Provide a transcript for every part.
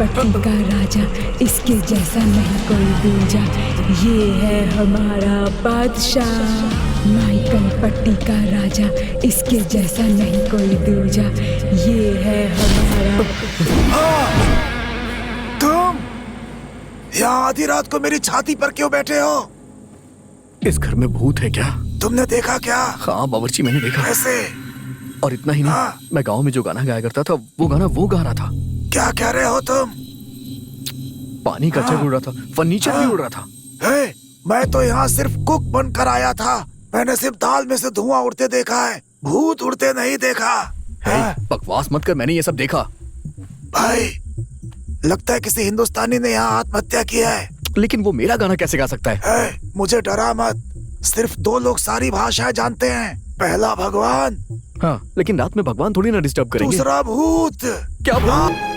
पट्टी का राजा, इसके जैसा नहीं कोई दूजा। ये है हमारा बादशाह, माइकल पट्टी का राजा, इसके जैसा नहीं कोई दूजा। ये है हमारा। तुम यहाँ आधी रात को मेरी छाती पर क्यों बैठे हो? इस घर में भूत है क्या? तुमने देखा क्या? हाँ बावर्ची, मैंने देखा। कैसे? और इतना ही नहीं, मैं गांव में जो गाना गाया करता था वो गाना वो गा रहा था। क्या कह रहे हो तुम? पानी का जग उड़ रहा था, फर्नीचर भी उड़ रहा था। मैं तो यहाँ सिर्फ कुक बनकर आया था। मैंने सिर्फ दाल में से धुआं उड़ते देखा है, भूत उड़ते नहीं देखा। बकवास मत कर, मैंने ये सब देखा। भाई, लगता है किसी हिंदुस्तानी ने यहाँ आत्महत्या की है। लेकिन वो मेरा गाना कैसे गा सकता है? मुझे डरा मत, सिर्फ 2 लोग सारी भाषाएं जानते हैं। पहला भगवान। हाँ, लेकिन रात में भगवान थोड़ी ना डिस्टर्ब करेंगे। दूसरा भूत। क्या भूत?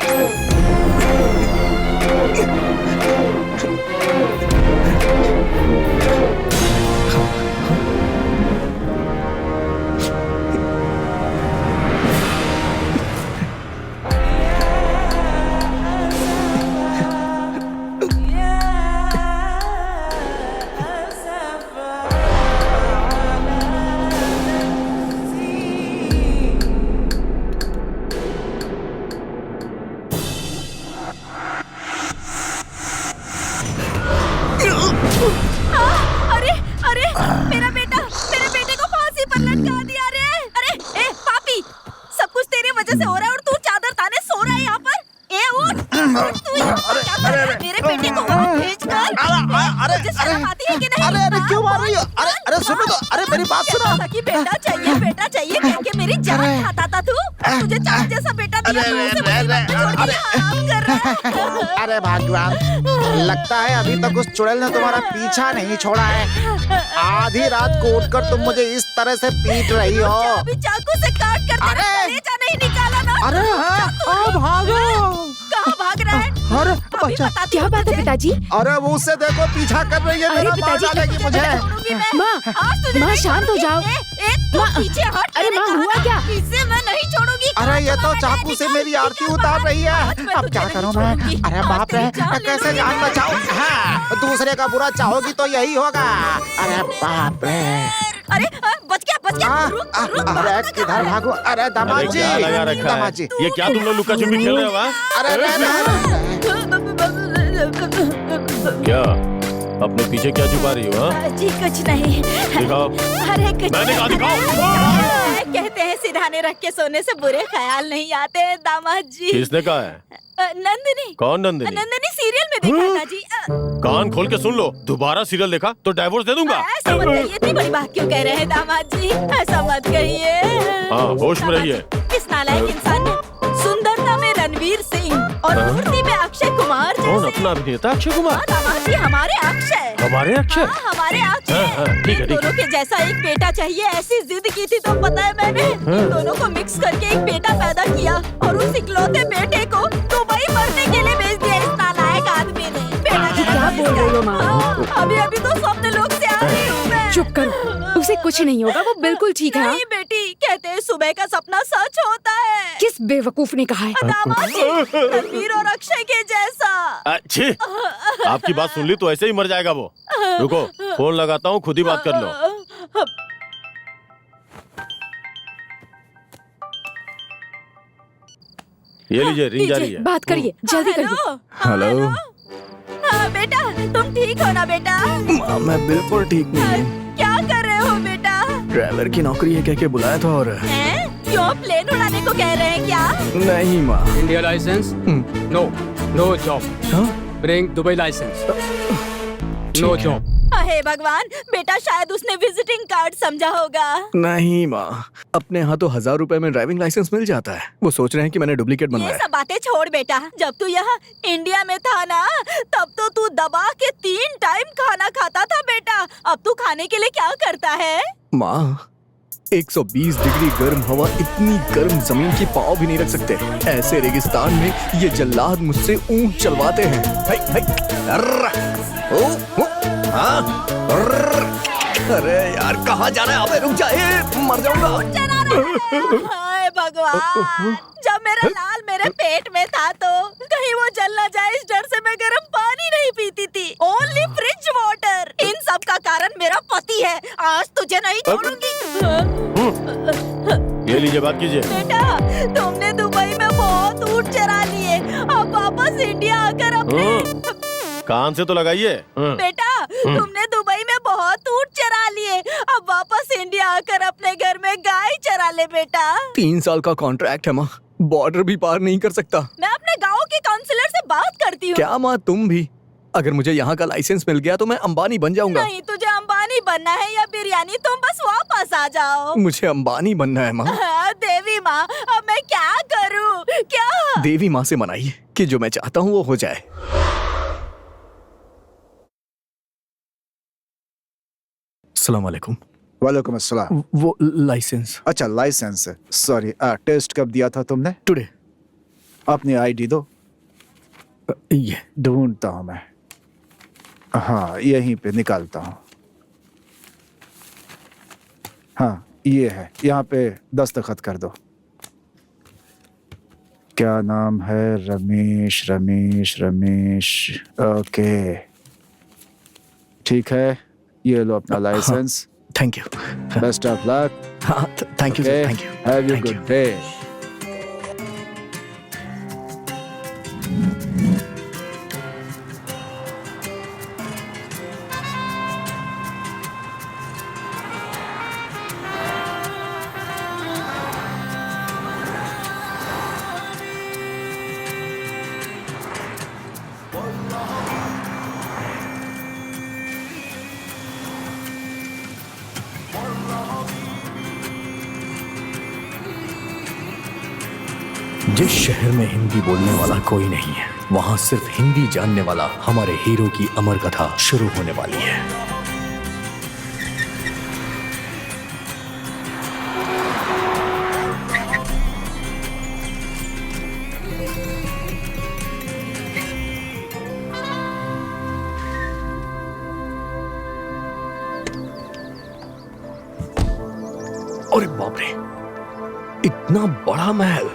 मेरे बेटे को फांसी पर लटका दिया रे। अरे ए पापी, सब कुछ तेरे वजह से हो रहा है और तू चादर ताने सो रहा है यहाँ पर। ए उठ, तू यहाँ पर क्या कर रहा है? मेरे बेटे को वहाँ भेज कर। तुझे शर्म आती है कि नहीं? अरे क्यों मार रही हो? अरे सुनो तो, अरे मेरी बात सुनो। कि बेटा चाहिए कह के मेरी जान खाता था तू। तुझे चाँद जैसा बेटा दिया, तू उसे मुसीबत में छोड़ के आराम कर रहा है। अरे भगवान, लगता है अभी तक उस चुड़ैल ने तुम्हारा पीछा नहीं छोड़ा है। आधी रात को उठकर तुम मुझे इस तरह से पीट रही हो। अभी चाकू से काट कर तेरा कलेजा नहीं निकाला ना। अरे भागो। कहाँ भाग रहा है? अरे बच्चा, क्या बात है पिताजी? अरे वो उससे देखो, पीछा कर रही है, मेरा मार डालेगी मुझे। माँ शांत हो जाओ। माँ पीछे हट। अरे माँ, हुआ क्या? इसे मैं नहीं छोड़ूंगी। अरे ये तो चाकू से मेरी आरती उतार रही है। अब क्या करूँ मैं? अरे बाप रे, कैसे जान बचाऊं? हाँ, दूसरे का बुरा चाहोगी तो यही होगा। अरे बाप रे। अरे बच गया। अरे किधर भागो? अरे दामाद जी, दामाद जी, ये क्या तुम लोग लुका छुपी खेल रहे हो? अरे क्या अपने पीछे क्या छुपा रही हो? जी कुछ नहीं। दिखाओ। अरे कुछ मैंने कहा दिखाओ। कहते हैं सिरहाने रख के सोने से बुरे ख्याल नहीं आते हैं दामाद जी। किसने कहा है? नंदिनी। कौन नंदिनी? नंदिनी सीरियल में देखा था जी। कान खोल के सुन लो, दोबारा सीरियल देखा तो डाइवोर्स दे दूंगा। ऐसा मत कहिए, इतनी बड़ी बात क्यों कह रहे हैं दामाद जी? ऐसा मत कहिए। हाँ, होश में रहिए। इस नालायक इंसान ने सुंदरता में रणवीर सिंह और मूर्ति में अक्षय कुमार जैसे। कौन अपना अभिनेता? अक्षय कुमार। दामाद जी, हमारे अक्षय। हमारे अक्षय? हमारे अक्षय। ठीक है। दोनों के जैसा एक बेटा चाहिए, ऐसी जिद की थी तो पता है मैंने इन दोनों को मिक्स करके एक बेटा पैदा किया और उस इकलौते बेटे को दुबई मरने के लिए भेज दिया इस नालायक आदमी ने। क्या बोल रही हो माँ? अभी तो स्वप्न लोक से आ रही हूँ मैं। चुप कर, उसे कुछ नहीं होगा, वो बिल्कुल ठीक है। नहीं बेटी, कहते हैं सुबह का सपना सच होता है। किस बेवकूफ ने कहा है? दामाद जी, रणवीर और अक्षय के जैसा। अच्छी, आपकी बात सुन ली तो ऐसे ही मर जाएगा वो। रुको, फोन लगाता हूँ, खुद ही बात कर लो। ये लीजिए, रिंग जा रही है। बात करिए, जल्दी करिए। हेलो। हाँ बेटा, तुम ठीक हो ना बेटा? माँ, मैं बिल्कुल ठीक नहीं हूँ। क्या कर रहे हो बेटा? ड्राइवर की नौकरी है कह के बुलाया था और क्यों प्लेन उड़ाने को कह रहे हैं क्या? नहीं माँ। India license? No job. Bring Dubai license. No job. हे भगवान, बेटा शायद उसने विजिटिंग कार्ड समझा होगा। नहीं माँ, अपने यहाँ तो 1000 रुपए में ड्राइविंग लाइसेंस मिल जाता है। वो सोच रहे हैं कि मैंने डुप्लीकेट ये बनवाया। सब बातें छोड़ बेटा, जब तू यहाँ इंडिया में था ना, तब तो तू दबा के 3 टाइम खाना खाता था बेटा। अब तू खाने के लिए क्या करता है? माँ, 120 डिग्री गर्म हवा, इतनी गर्म जमीन की पाँव भी नहीं रख सकते। ऐसे रेगिस्तान में ये जल्लाद मुझसे ऊंट चलवाते हैं। अरे यार, कहाँ जाना है? अबे रुक जा, मर जाऊंगा। हाय भगवान, जब मेरा लाल मेरे पेट में था तो कहीं वो जल ना जाए इस डर से मैं गर्म पानी नहीं पीती थी, ओनली फ्रिज वाटर। इन सब का कारण मेरा पति है, आज तुझे नहीं छोड़ूंगी। ये लीजिए, बात कीजिए। बेटा, तुमने दुबई में बहुत ऊँट चरा लिए, अब वापस इंडिया आकर अपने कान से तो लगाइए। बेटा, तुमने दुबई में बहुत ऊँट चरा लिए, अब वापस इंडिया आकर अपने घर में गाय चरा ले बेटा। 3 साल का कॉन्ट्रैक्ट है माँ, बॉर्डर भी पार नहीं कर सकता। मैं अपने गांव के काउंसलर से बात करती हूँ। क्या माँ, तुम भी? अगर मुझे यहाँ का लाइसेंस मिल गया तो मैं अंबानी बन जाऊंगा। नहीं, तुझे अंबानी बनना है या बिरयानी, तुम बस वापस आ जाओ। मुझे अंबानी बनना है माँ। देवी माँ, अब मैं क्या करूँ? क्या? देवी माँ से मनाइए कि जो मैं चाहता हूँ वो हो जाए। अस्सलाम वालेकुम। वालेकुम अस्सलाम। वो लाइसेंस। अच्छा, लाइसेंस। सॉरी, टेस्ट कब दिया था तुमने? टुडे। अपनी आईडी दो। ये ढूंढता हूँ मैं। हाँ, यहीं पे निकालता हूँ। हाँ, ये है, यहाँ पे दस्तखत कर दो। क्या नाम है? रमेश रमेश रमेश। ओके, ठीक है, ये लो अपना license. Thank you. Best of luck. हाँ, thank you sir, thank you. Have you good day. जिस शहर में हिंदी बोलने वाला कोई नहीं है, वहां सिर्फ हिंदी जानने वाला हमारे हीरो की अमर कथा शुरू होने वाली है। अरे बाप रे, इतना बड़ा महल!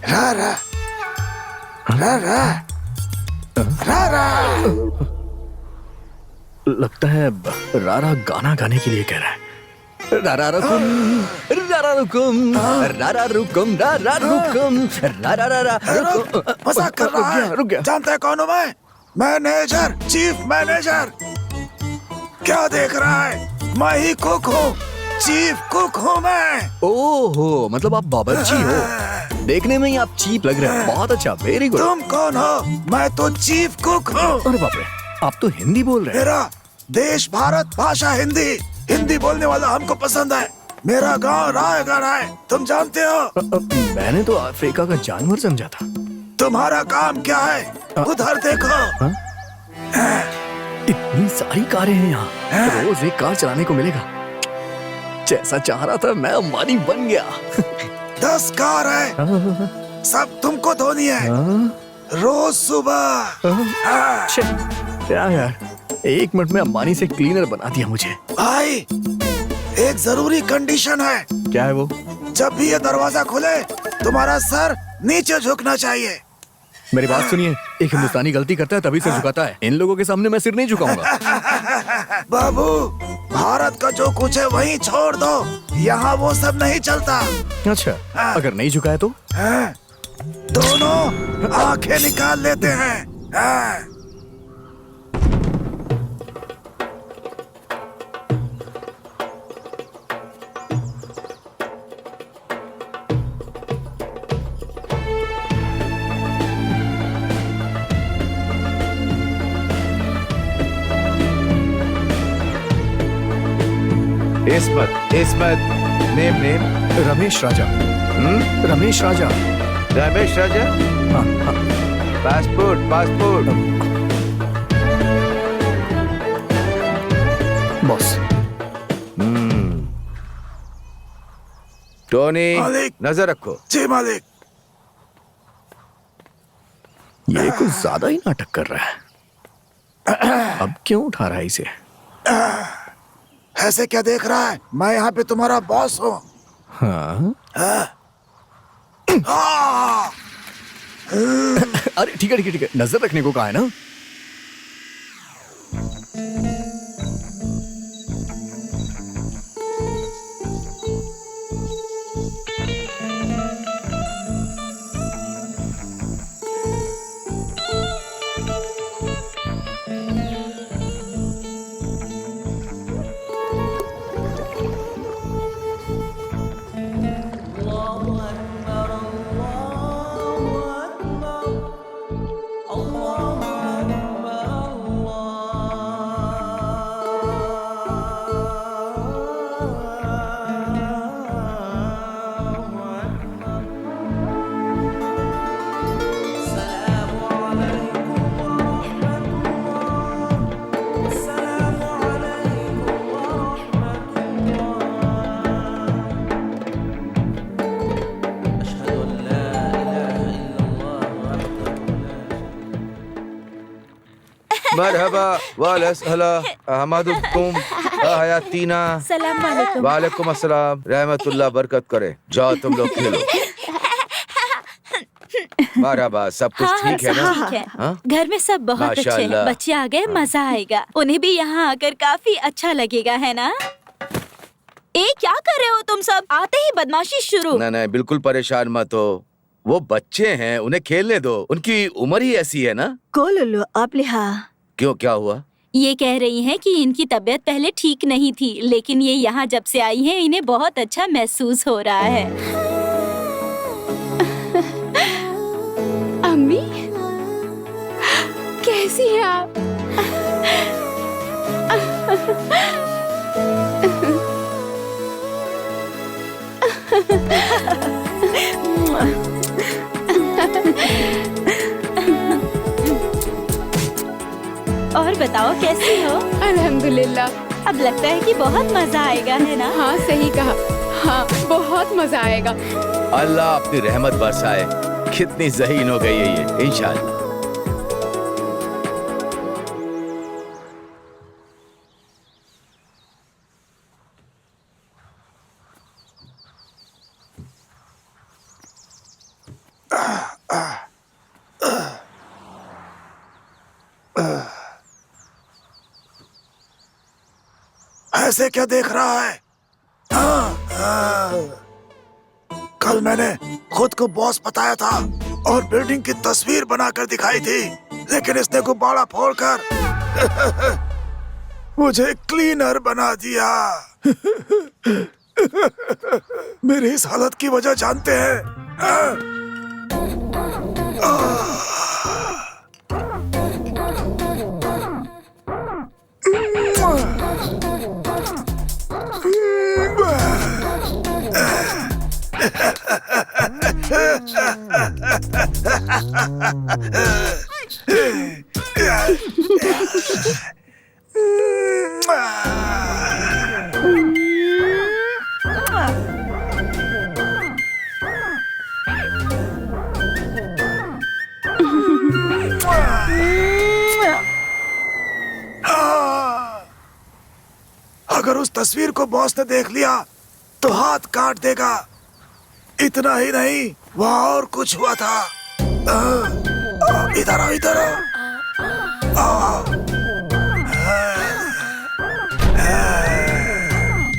रारा रारा रारा। लगता है रारा गाना गाने के लिए कह रहा है। रारा रुकुम, रारा रुकुम, रारा रुकुम, रारा रुकुम, रारा रारा रुकुम। मजाक कर रहा है? रुक गया। जानता है कौन हूँ मैं? Manager, chief manager. क्या देख रहा है? मैं ही कुक हूँ, चीफ कुक हूँ मैं। ओहो, मतलब आप बावर्ची हो। देखने में ही आप चीप लग रहे हैं। बहुत अच्छा, वेरी गुड। तुम कौन हो? मैं तो चीफ कुक हूँ। अरे बाप रे, आप तो हिंदी बोल रहे हैं। मेरा देश भारत, भाषा हिंदी। हिंदी बोलने वाला हमको पसंद है। मेरा गांव रायगढ़ है, तुम जानते हो? मैंने तो अफ्रीका का जानवर समझा था। तुम्हारा काम क्या है? उधर देखो। इतनी सारी कारें हैं यहाँ, रोज एक कार चलाने को मिलेगा। जैसा चाह रहा था मैं अंबानी बन गया। 10 कार है, सब तुमको धोनी है रोज सुबह। क्या यार, 1 मिनट में अंबानी से क्लीनर बना दिया मुझे। भाई, एक जरूरी कंडीशन है। क्या है वो? जब भी ये दरवाजा खुले तुम्हारा सर नीचे झुकना चाहिए। मेरी बात सुनिए, एक हिंदुस्तानी गलती करता है तभी सिर झुकाता है। इन लोगों के सामने मैं सिर नहीं झुकाऊंगा। बाबू, भारत का जो कुछ है वहीं छोड़ दो, यहाँ वो सब नहीं चलता। अच्छा, अगर नहीं झुकाया तो? दोनों आंखें निकाल लेते हैं। इस्मत, इस्मत, नेम नेम। रमेश राजा। रमेश राजा। रमेश राजा। हाँ हाँ। Passport, passport. बॉस। टोनी मालिक। नजर रखो। जी मालिक। ये कुछ ज्यादा ही नाटक कर रहा है। अब क्यों उठा रहा है इसे? ऐसे क्या देख रहा है? मैं यहाँ पे तुम्हारा बॉस हूँ। हाँ? आ! अरे ठीक है ठीक है ठीक है, नजर रखने को कहा है ना। मरहबा वालसहला अहमदुकुम हयातीना। सलाम वालेकुम। वालेकुम अस्सलाम, रहमतुल्लाह बरकत करे। जाओ तुम लोग खेलो। मरहबा, सब कुछ ठीक है ना? ठीक है। हाँ? घर में सब बहुत अच्छे हैं। माशाअल्लाह। बच्चे आ गए, मजा आएगा। उन्हें भी यहाँ आकर काफी अच्छा लगेगा, है ना? क्या कर रहे हो तुम सब? आते ही बदमाशी शुरू। नहीं बिल्कुल परेशान मत हो, वो बच्चे हैं, उन्हें खेलने दो, उनकी उम्र ही ऐसी है ना। कोलोलो आप लिहा। क्यों, क्या हुआ? ये कह रही हैं कि इनकी तबीयत पहले ठीक नहीं थी, लेकिन ये यहाँ जब से आई हैं इन्हें बहुत अच्छा महसूस हो रहा है। अम्मी, कैसी हैं आप? और बताओ कैसी हो? अल्हम्दुलिल्लाह। अब लगता है कि बहुत मजा आएगा, है ना? हाँ सही कहा। हाँ बहुत मजा आएगा। अल्लाह अपनी रहमत बरसाए। कितनी ज़हीन हो गई है ये, इंशाअल्लाह। ऐसे क्या देख रहा है? कल मैंने खुद को बॉस बताया था और बिल्डिंग की तस्वीर बनाकर दिखाई थी, लेकिन इसने गुब्बारा फोड़कर मुझे क्लीनर बना दिया। मेरी इस हालत की वजह जानते हैं? अगर उस तस्वीर को बॉस ने देख लिया तो हाथ काट देगा। इतना ही नहीं, वहाँ और कुछ हुआ था। इधर आओ, इधर आओ।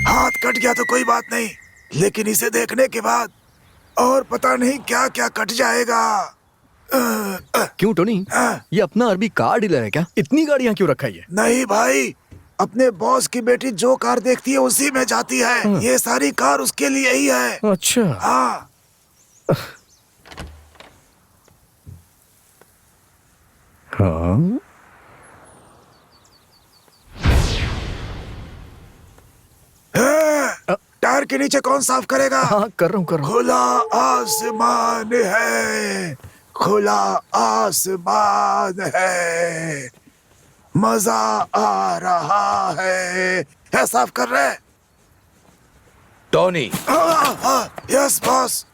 हाथ कट गया तो कोई बात नहीं, लेकिन इसे देखने के बाद और पता नहीं क्या क्या कट जाएगा। क्यों टोनी, ये अपना अरबी कार डीलर है क्या? इतनी गाड़ियाँ क्यों रखा है? नहीं भाई, अपने बॉस की बेटी जो कार देखती है उसी में जाती है। ये सारी कार उसके लिए ही है। अच्छा। हाँ। हाँ? टायर के नीचे कौन साफ करेगा? हाँ कर रहा हूँ। खुला आसमान है, खुला आसमान है, मजा आ रहा है है साफ कर रहे? Tony, yes boss.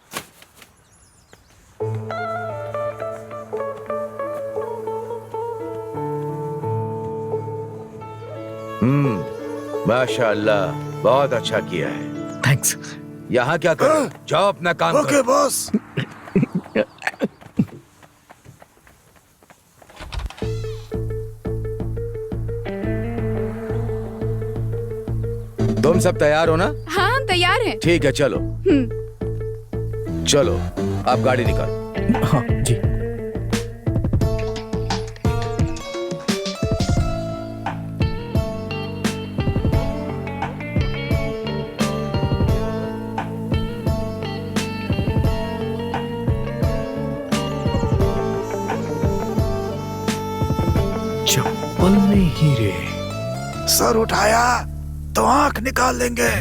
माशाअल्लाह, बहुत अच्छा किया है। थैंक्स। यहाँ क्या कर रहे हो? जाओ अपना काम ओके करो। बॉस। तुम सब तैयार हो ना? हाँ हम तैयार हैं। ठीक है, चलो चलो, आप गाड़ी निकाल। हाँ जी। चप्पल में हीरे। सर उठाया तो आंख निकाल लेंगे।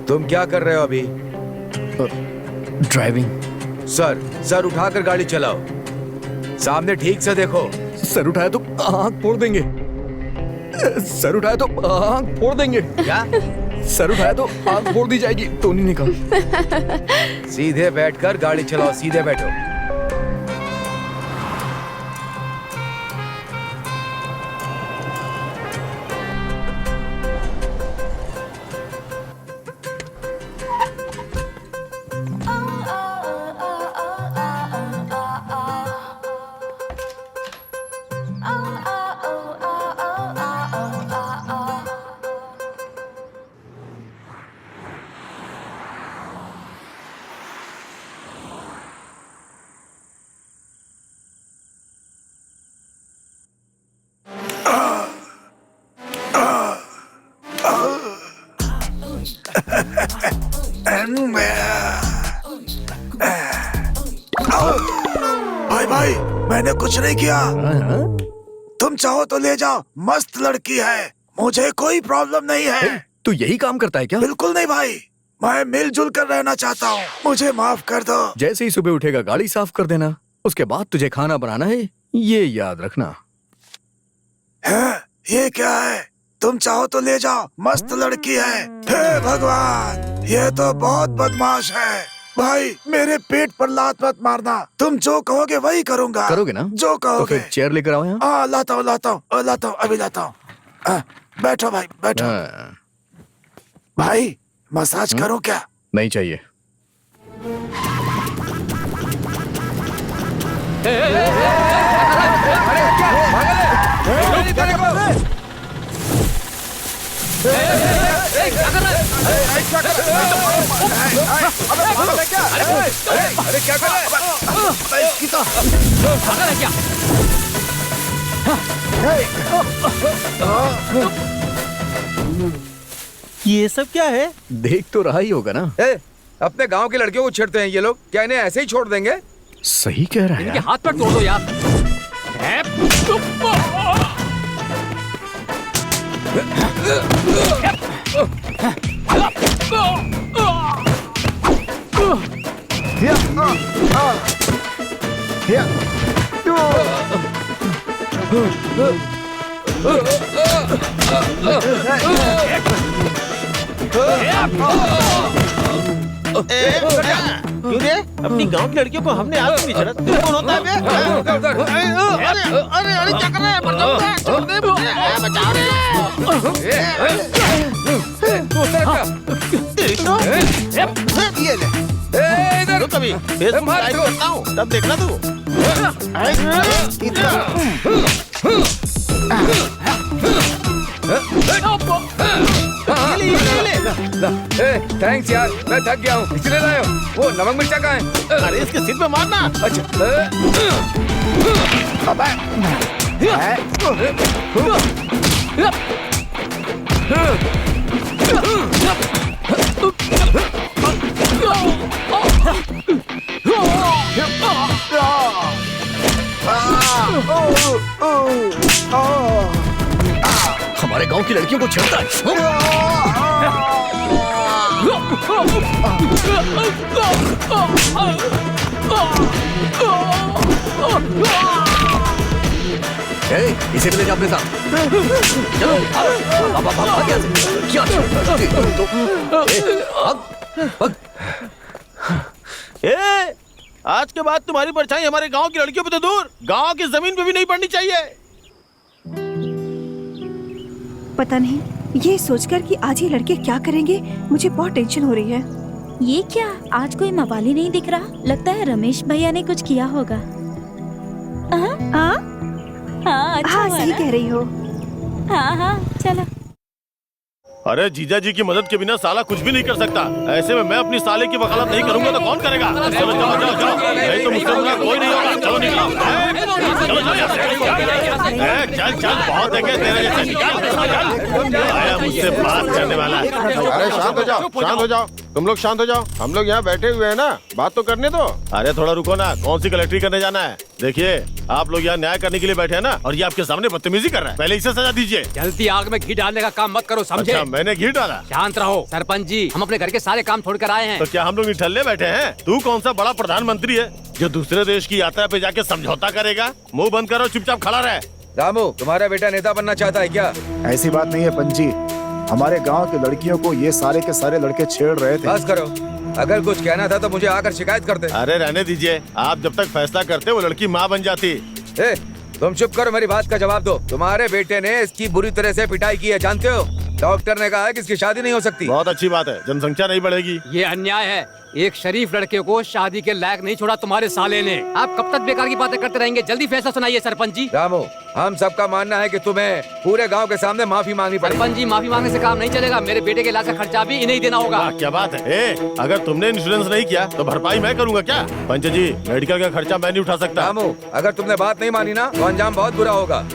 तुम क्या कर रहे हो अभी? ड्राइविंग। सर उठाकर गाड़ी चलाओ। सामने ठीक से देखो। सर उठाया तो आंख फोड़ देंगे। सर उठाया तो आंख फोड़ देंगे। क्या? सर उठाया तो आंख फोड़ दी जाएगी। टोनी ने कहा। सीधे बैठकर गाड़ी चलाओ, सीधे बैठो। भाई मैंने कुछ नहीं किया। तुम चाहो तो ले जाओ, मस्त लड़की है, मुझे कोई प्रॉब्लम नहीं है। तू यही काम करता है क्या? बिल्कुल नहीं भाई, मैं मिलजुल कर रहना चाहता हूँ, मुझे माफ कर दो। जैसे ही सुबह उठेगा गाड़ी साफ कर देना, उसके बाद तुझे खाना बनाना है, ये याद रखना। है? ये क्या है? तुम चाहो तो ले जाओ, मस्त लड़की है। हे भगवान, ये तो बहुत बदमाश है। भाई मेरे पेट पर लात मत मारना, तुम जो कहोगे वही करूँगा। करोगे ना? जो तो कहोगे। फिर चेयर लेकर आओ यहाँ। हाँ लाता हूँ, अभी लाता हूँ। बैठो भाई, बैठो। भाई मसाज करो क्या? नहीं चाहिए। अरे क्या कर ये सब क्या है? देख तो रहा ही होगा ना। अपने गांव के लड़कियों को छेड़ते हैं ये लोग, क्या इन्हें ऐसे ही छोड़ देंगे? सही कह रहा है इनके यार। हाथ पर तोड़ दो यार। क्यों रे? अपनी गांव की लड़कियों को हमने आग नहीं चढ़ा। तू कौन होता है बे? अरे क्या कर रहे हैं? मर जाऊंगा, छोड़ दे मुझे, बचाओ रे। ये ले। इधर कभी फेसबुक मार लाइव दो। करता हूँ, तब देखना तू। थैंक्स यार, मैं थक गया हूँ, इसलिए लाया हूँ। वो नमक मिर्चा कहाँ है? अरे इसके सिर पे मारना। अच्छा। हमारे गांव की लड़कियों को छेड़ता है। इसे भी ले जा अपने साथ। चलो भाग यहाँ से। क्या आज के बाद तुम्हारी परछाई हमारे गांव की लड़कियों पे तो दूर, गांव की जमीन पे भी नहीं पड़नी चाहिए। पता नहीं ये सोचकर कि आज ये लड़के क्या करेंगे, मुझे बहुत टेंशन हो रही है। ये क्या, आज कोई मवाली नहीं दिख रहा। लगता है रमेश भैया ने कुछ किया होगा। हाँ, अच्छा हाँ हुआ सही ना? कह रही हो। हाँ चलो। अरे जीजा जी की मदद के बिना साला कुछ भी नहीं कर सकता। ऐसे में मैं अपनी साले की वकालत नहीं करूंगा तो कौन करेगा? चलो जाओ, नहीं तो मुझसे बुरा कोई नहीं होगा। चलो निकलो, चल बहुत देखे तेरे जैसे। निकल, आया मुझसे बात करने वाला। अरे शांत हो जाओ, तुम लोग शांत हो जाओ। हम लोग यहाँ बैठे हुए हैं ना, बात तो करने दो। अरे थोड़ा रुको ना, कौन सी कलेक्ट्री करने जाना है? देखिए आप लोग यहाँ न्याय करने के लिए बैठे हैं ना, और ये आपके सामने बदतमीजी कर रहा है। पहले इसे सजा दीजिए। जल्दी आग में घी डालने का काम मत करो, समझे? अच्छा, मैंने घी डाला? शांत रहो सरपंच जी, हम अपने घर के सारे काम छोड़कर आए हैं। तो क्या हम लोग निठल्ले बैठे हैं? तू कौन सा बड़ा प्रधानमंत्री है जो दूसरे देश की यात्रा पे जाके समझौता करेगा? मुंह बंद करो, चुपचाप खड़ा रहे। रामू, तुम्हारा बेटा नेता बनना चाहता है क्या? ऐसी बात नहीं है पंजी, हमारे गांव की लड़कियों को ये सारे के सारे लड़के छेड़ रहे थे। बस करो, अगर कुछ कहना था तो मुझे आकर शिकायत करते। अरे रहने दीजिए, आप जब तक फैसला करते वो लड़की माँ बन जाती। ए, तुम चुप करो, मेरी बात का जवाब दो। तुम्हारे बेटे ने इसकी बुरी तरह से पिटाई की है, जानते हो? डॉक्टर ने कहा है कि इसकी शादी नहीं हो सकती। बहुत अच्छी बात है, जनसंख्या नहीं बढ़ेगी। ये अन्याय है, एक शरीफ लड़के को शादी के लायक नहीं छोड़ा तुम्हारे साले ने। आप कब तक बेकार की बातें करते रहेंगे? जल्दी फैसला सुनाइए सरपंच जी। रामू, हम सबका मानना है कि तुम्हें पूरे गांव के सामने माफी मांगनी पड़ेगी। सरपंच जी, माफी मांगने से काम नहीं चलेगा, मेरे बेटे के इलाज का खर्चा भी इन्हें देना होगा। वाह, क्या बात है। अगर तुमने इंश्योरेंस नहीं किया तो भरपाई मैं करूंगा क्या? पंच जी, मेडिकल का खर्चा मैं नहीं उठा सकता। रामू, अगर तुमने बात नहीं मानी ना तो अंजाम बहुत बुरा होगा।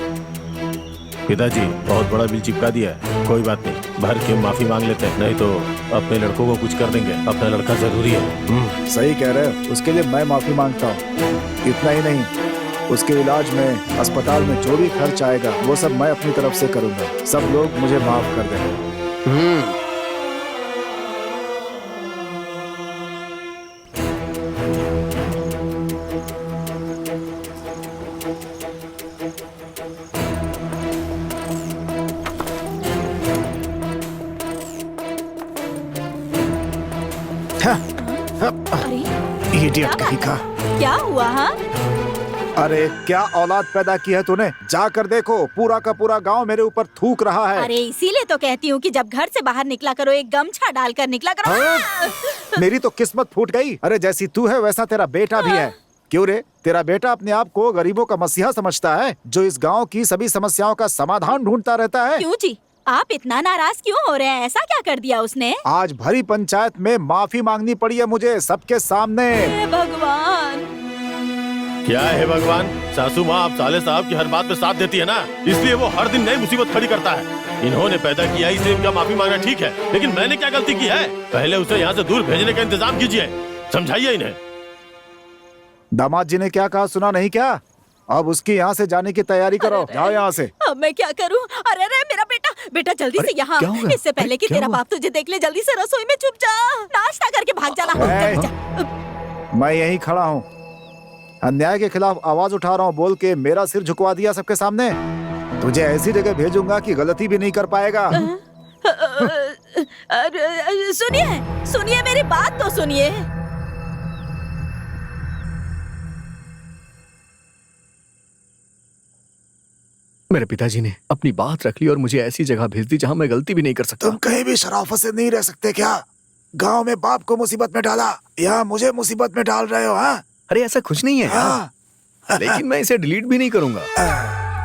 पिताजी, बहुत बड़ा बिल चिपका दिया है, कोई बात नहीं, भर के माफी मांग लेते हैं, नहीं तो अपने लड़कों को कुछ कर देंगे। अपना लड़का जरूरी है। सही कह रहे हो, उसके लिए मैं माफी मांगता हूँ। इतना ही नहीं, उसके इलाज में, अस्पताल में जो भी खर्च आएगा वो सब मैं अपनी तरफ से करूंगा। सब लोग मुझे माफ कर दें। इडियट कहीं का। क्या हुआ? हाँ, अरे क्या औलाद पैदा की है तूने? जाकर देखो, पूरा का पूरा गांव मेरे ऊपर थूक रहा है। अरे इसीलिए तो कहती हूँ कि जब घर से बाहर निकला करो एक गमछा डालकर निकला करो। मेरी तो किस्मत फूट गई। अरे जैसी तू है वैसा तेरा बेटा भी है। क्यों रे, तेरा बेटा अपने आप को गरीबों का मसीहा समझता है, जो इस गांव की सभी समस्याओं का समाधान ढूंढता रहता है। क्यों जी, आप इतना नाराज क्यों हो रहे हैं? ऐसा क्या कर दिया उसने? आज भरी पंचायत में माफी मांगनी पड़ी है मुझे, सबके सामने। हे भगवान! क्या है भगवान? सासू माँ आप साले साहब की हर बात में साथ देती है ना, इसलिए वो हर दिन नई मुसीबत खड़ी करता है। इन्होंने पैदा किया, इसलिए इनका माफी मांगना ठीक है, लेकिन मैंने क्या गलती की है? पहले उसे यहाँ से दूर भेजने का इंतजाम कीजिए, समझाइए इन्हें। दामाद जी ने क्या कहा, सुना नहीं क्या? अब उसकी यहाँ से जाने की तैयारी करो, जाओ यहाँ से। अब मैं क्या करूं? अरे मेरा बेटा जल्दी से यहाँ, इससे पहले कि तेरा बाप तुझे देख ले, जल्दी से रसोई में छुप जा, नाश्ता करके भाग जाना। मैं यहीं खड़ा हूँ, अन्याय के खिलाफ आवाज उठा रहा हूँ बोल के मेरा सिर झुकवा दिया सबके सामने। तुझे ऐसी जगह भेजूंगा कि गलती भी नहीं कर पाएगा। सुनिए मेरी बात तो सुनिए। मेरे पिताजी ने अपनी बात रख ली और मुझे ऐसी जगह भेज दी जहाँ मैं गलती भी नहीं कर सकता। तुम कहीं भी शराफत से नहीं रह सकते क्या? गांव में बाप को मुसीबत में डाला, यहाँ मुझे मुसीबत में डाल रहे हो? हाँ, अरे ऐसा कुछ नहीं है। हाँ। लेकिन मैं इसे डिलीट भी नहीं करूंगा।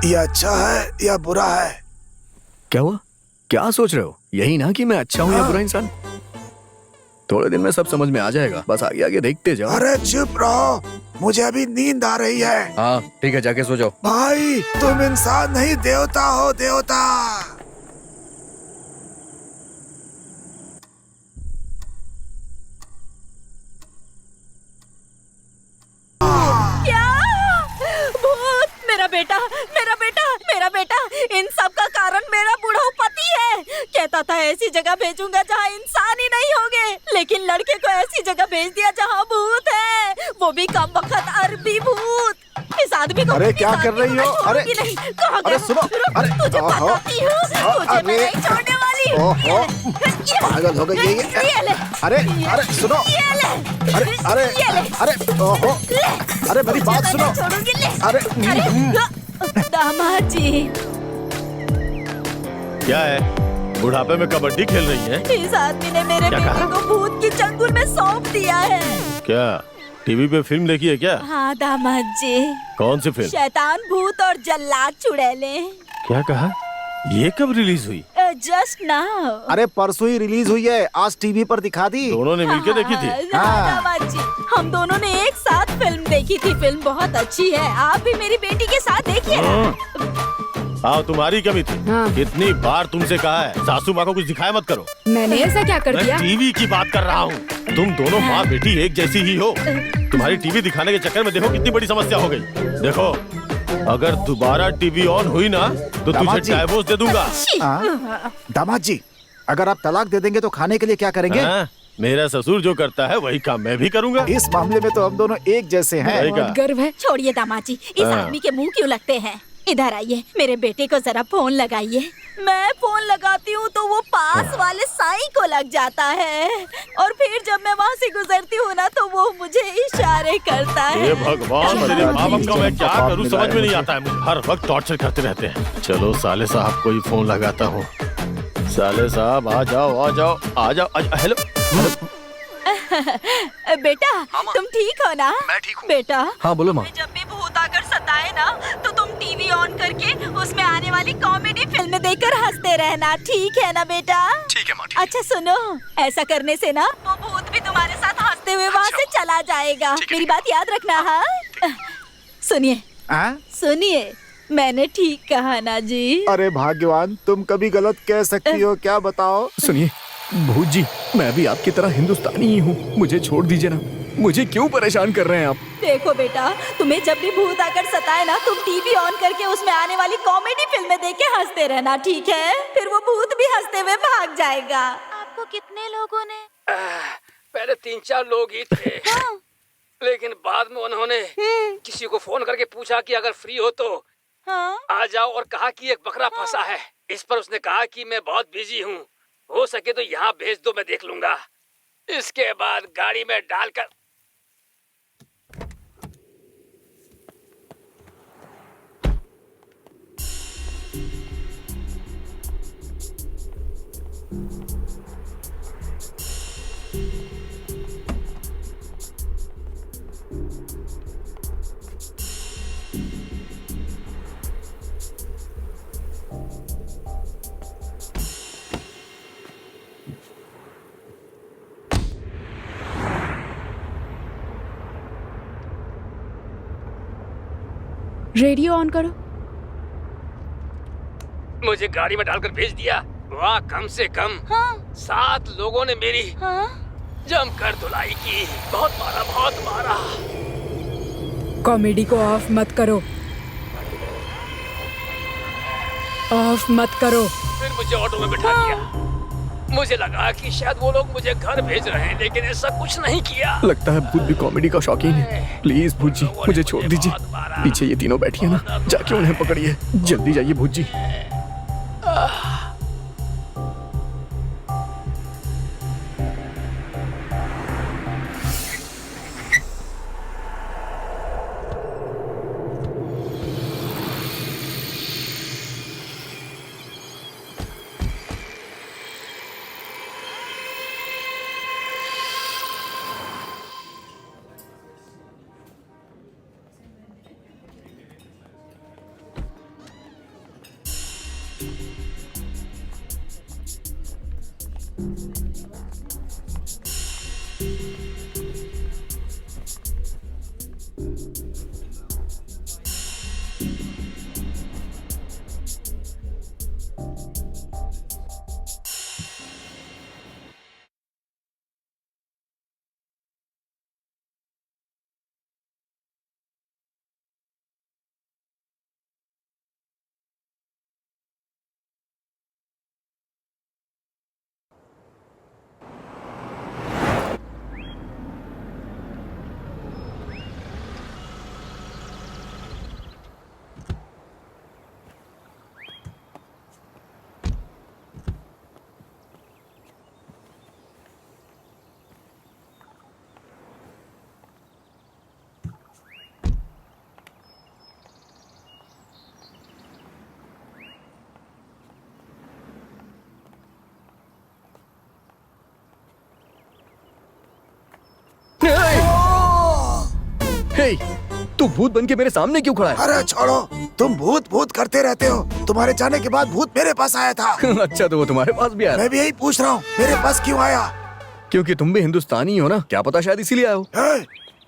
ये अच्छा है या बुरा है? क्या हुआ? क्या सोच रहे हो? यही ना कि मैं अच्छा हूँ या बुरा इंसान? थोड़े दिन में सब समझ में आ जाएगा, बस आगे आगे देखते जाओ। अरे चुप रहो, मुझे अभी नींद आ रही है। हाँ ठीक है, जाके सो जाओ। भाई तुम इंसान नहीं, देवता हो, देवता। क्या? भूत! मेरा बेटा, इन सब का कारण मेरा बूढ़ा पता था ऐसी जगह भेजूंगा जहाँ इंसान ही नहीं होंगे, लेकिन लड़के को ऐसी जगह भेज दिया जहाँ भूत है, वो भी कम वक्त अरबी भूत। इस आदमी को अरे क्या कर रही हो? अरे नहीं, कहाँ अरे गया? सुनो, अरे तुझे ओहो, बताती हूँ, तुझे मैं नहीं छोड़ने वाली। ओहो, ये ले, पागल हो गई ये। ये ले, अरे अरे सुनो, ये ले, अरे अरे ये ले, अरे ओहो, ले, अरे मेरी बात तुझे मैं सुनो। नहीं छोड़ूंगी, ले। अरे दामाद जी, क्या है? बुढ़ापे में कबड्डी खेल रही है? इस आदमी ने मेरे क्या बेटे कहा? को भूत की चंगुल में सौंप दिया है। क्या टीवी पे फिल्म देखी है क्या? हाँ दामाद जी, कौन सी फिल्म? शैतान भूत और जल्लाद चुड़ैले। क्या कहा? ये कब रिलीज हुई? Just now. अरे परसों ही रिलीज हुई है, आज टीवी पर दिखा दी। दोनों ने मिलके देखी थी? हाँ दामाद जी, हम दोनों ने एक साथ फिल्म देखी थी। फिल्म बहुत अच्छी है, आप भी मेरी बेटी के साथ देखिए ना। हाँ, तुम्हारी कमी थी। हाँ। कितनी बार तुमसे कहा है सासू माँ को कुछ दिखाया मत करो। मैंने ऐसा क्या कर मैं दिया? टीवी की बात कर रहा हूँ। तुम दोनों माँ बेटी एक जैसी ही हो। तुम्हारी टीवी दिखाने के चक्कर में देखो कितनी बड़ी समस्या हो गई। देखो, अगर दोबारा टीवी ऑन हुई ना तो दामाद तुझे जी। डाइवोर्स दे दूंगा। दामाद जी, अगर आप तलाक दे देंगे तो खाने के लिए क्या करेंगे? हाँ, मेरा ससुर जो करता है वही काम मैं भी करूँगा। इस मामले में तो हम दोनों एक जैसे हैं। सही कहा। बहुत गर्व है। छोड़िए दामाद जी, इस हाँ। आदमी के मुंह क्यों लगते हैं? इधर आइए, मेरे बेटे को जरा फोन लगाइए। मैं फोन लगाती हूँ तो वो पास वाले साईं को लग जाता है, और फिर जब मैं वहाँ से गुजरती हूँ ना तो वो मुझे इशारे करता है। ये भगवान, मेरे माँ बाप का मैं क्या पाप करूँ मिला समझ है में नहीं मुझे। आता है मुझे। हर वक्त टॉर्चर करते रहते हैं। चलो साले साहब को ही फोन लगाता हूँ। साले साहब आ जाओ आ जाओ आ जाओ आ जाओ। हेलो बेटा, तुम ठीक हो ना? मैं ठीक हूँ। बेटा, हाँ बोलो माँ। जब भी भूत आकर सताए ना तो तुम टीवी ऑन करके उसमें आने वाली कॉमेडी फिल्म देखकर हंसते रहना, ठीक है ना बेटा? ठीक है माँ। अच्छा सुनो, ऐसा करने से ना वो भूत भी तुम्हारे साथ हंसते हुए वहाँ से चला जाएगा। मेरी बात याद रखना। हाँ, सुनिए सुनिए, मैंने ठीक कहा ना जी? अरे भाग्यवान, तुम कभी गलत कह सकती हो, क्या बताओ? सुनिए भूत जी, मैं भी आपकी तरह हिंदुस्तानी ही हूँ, मुझे छोड़ दीजिए ना। मुझे क्यों परेशान कर रहे हैं आप? देखो बेटा, तुम्हें जब भी भूत आकर सताए ना तुम टीवी ऑन करके उसमें आने वाली कॉमेडी फिल्में देख के हंसते रहना, ठीक है? फिर वो भूत भी हंसते हुए भाग जाएगा। आपको कितने लोगों ने? पहले 3-4 लोग ही थे, लेकिन बाद में उन्होंने किसी को फोन करके पूछा कि अगर फ्री हो तो आ जाओ, और कहा कि एक बकरा फंसा है। इस पर उसने कहा कि मैं बहुत बिजी हूँ, हो सके तो यहाँ भेज दो, मैं देख लूंगा। इसके बाद गाड़ी में डालकर रेडियो ऑन करो। मुझे गाड़ी में डालकर भेज दिया। वहाँ कम से कम 7 लोगों ने मेरी जमकर धुलाई की। बहुत मारा। कॉमेडी को ऑफ मत करो, ऑफ मत करो। फिर मुझे ऑटो में बिठा दिया। मुझे लगा कि शायद वो लोग मुझे घर भेज रहे हैं, लेकिन ऐसा कुछ नहीं किया। लगता है भूत भी कॉमेडी का शौकीन है। प्लीज भूत जी, मुझे छोड़ दीजिए। पीछे ये तीनों बैठी है ना, जाके उन्हें पकड़िए। जल्दी जाइए भूत जी। तू भूत बन के मेरे सामने क्यों खड़ा है? अरे छोड़ो, तुम भूत भूत करते रहते हो। तुम्हारे जाने के बाद भूत मेरे पास आया था। अच्छा, तो वो तुम्हारे पास भी आया? मैं भी यही पूछ रहा हूँ, मेरे पास क्यों आया? क्योंकि तुम भी हिंदुस्तानी हो ना, क्या पता शायद इसीलिए आए हो।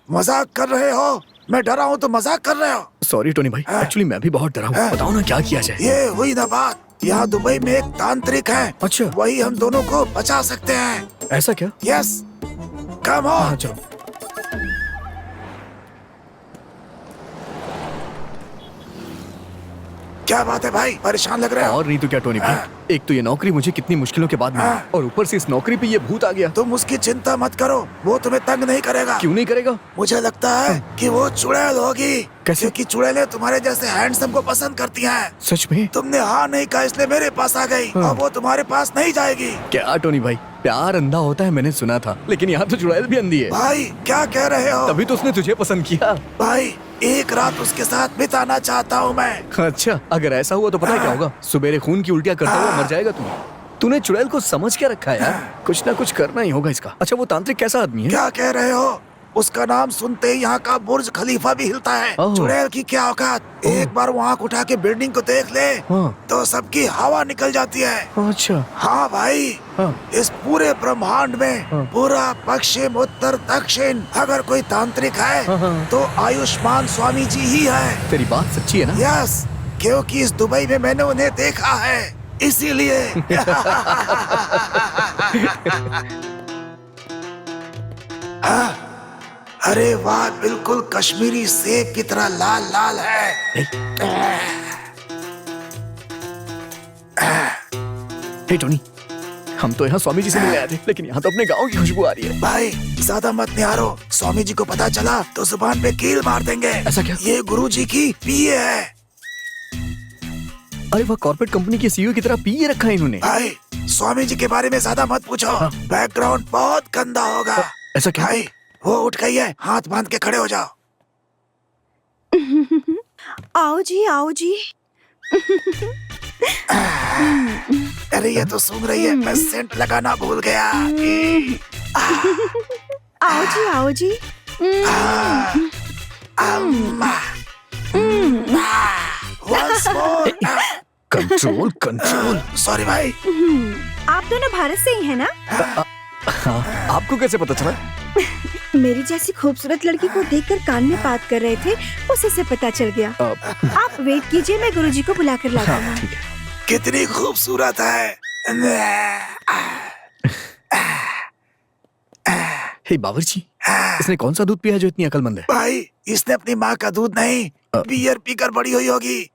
मजाक कर रहे हो? मैं डरा हूँ तो मजाक कर रहे हो? सॉरी टोनी भाई, एक्चुअली मैं भी बहुत डरा हूँ। बताओ ना क्या किया जाए। ये हुई ना बात। यहाँ दुबई में एक तांत्रिक है। अच्छा, वही हम दोनों को बचा सकते हैं। ऐसा क्या? Yes, come on. चलो। क्या बात है भाई, परेशान लग रहे हो? और नहीं तो क्या टोनी भाई, एक तो ये नौकरी मुझे कितनी मुश्किलों के बाद मिली, और ऊपर से इस नौकरी पे ये भूत आ गया। तुम उसकी चिंता मत करो, वो तुम्हें तंग नहीं करेगा। क्यों नहीं करेगा? मुझे लगता है कि वो चुड़ैल होगी। कैसे? क्योंकि चुड़ैलें तुम्हारे जैसे हैंडसम को पसंद करती हैं। सच में? तुमने हाँ नहीं कहा इसलिए मेरे पास आ गई। और वो तुम्हारे पास नहीं जाएगी। क्या टोनी भाई, प्यार अंधा होता है मैंने सुना था, लेकिन यहाँ तो चुड़ैल भी अंधी है। भाई क्या कह रहे हो? तभी तो उसने तुझे पसंद किया। भाई एक रात उसके साथ बिताना चाहता हूँ मैं। अच्छा, अगर ऐसा हुआ तो पता है क्या होगा? सुबेरे खून की उल्टियाँ करता हुआ मर जाएगा तू। तूने चुड़ैल को समझ क्या रखा है यार? कुछ ना कुछ करना ही होगा इसका। अच्छा, वो तांत्रिक कैसा आदमी है? क्या कह रहे हो? उसका नाम सुनते ही यहाँ का बुर्ज खलीफा भी हिलता है। चुड़ैल की क्या औकात, एक बार वो आँख उठा के बिल्डिंग को देख ले तो सबकी हवा निकल जाती है। अच्छा। हाँ भाई, इस पूरे ब्रह्मांड में पूरा पश्चिम उत्तर दक्षिण अगर कोई तांत्रिक है तो आयुष्मान स्वामी जी ही है। तेरी बात सच्ची है ना? यस, क्योंकि इस दुबई में मैंने उन्हें देखा है, इसीलिए। अरे वाह, बिल्कुल कश्मीरी सेब की तरह लाल लाल है। हे टोनी, हम तो यहाँ स्वामी जी से मिलने आए थे, लेकिन यहाँ तो अपने गांव की खुशबू आ रही है। भाई ज्यादा मत निहारो, स्वामी जी को पता चला तो जुबान पे कील मार देंगे। ऐसा क्या? ये गुरुजी की पीए है। अरे वह कॉर्पोरेट कंपनी के सीईओ की तरह पीए रखा है इन्होंने। भाई स्वामी जी के बारे में ज्यादा मत पूछो, बैकग्राउंड बहुत गंदा होगा। ऐसा क्या? भाई वो उठ गई है, हाथ बांध के खड़े हो जाओ। आओ जी, आओ जी। अरे ये तो सूंघ रही है, मैं सेंट लगाना भूल गया। आओ जी, आओ जी। Once more. Control control. Sorry भाई। आप दोनों भारत से ही हैं ना? हाँ, आपको कैसे पता चला? मेरी जैसी खूबसूरत लड़की को देखकर कान में बात कर रहे थे, उसी से पता चल गया। आप वेट कीजिए, मैं गुरुजी को बुला कर लाता हूँ। कितनी खूबसूरत है। हे बावर्ची, इसने कौन सा दूध पिया है जो इतनी अकलमंद है? भाई इसने अपनी माँ का दूध नहीं, बियर पीकर बड़ी हुई होगी।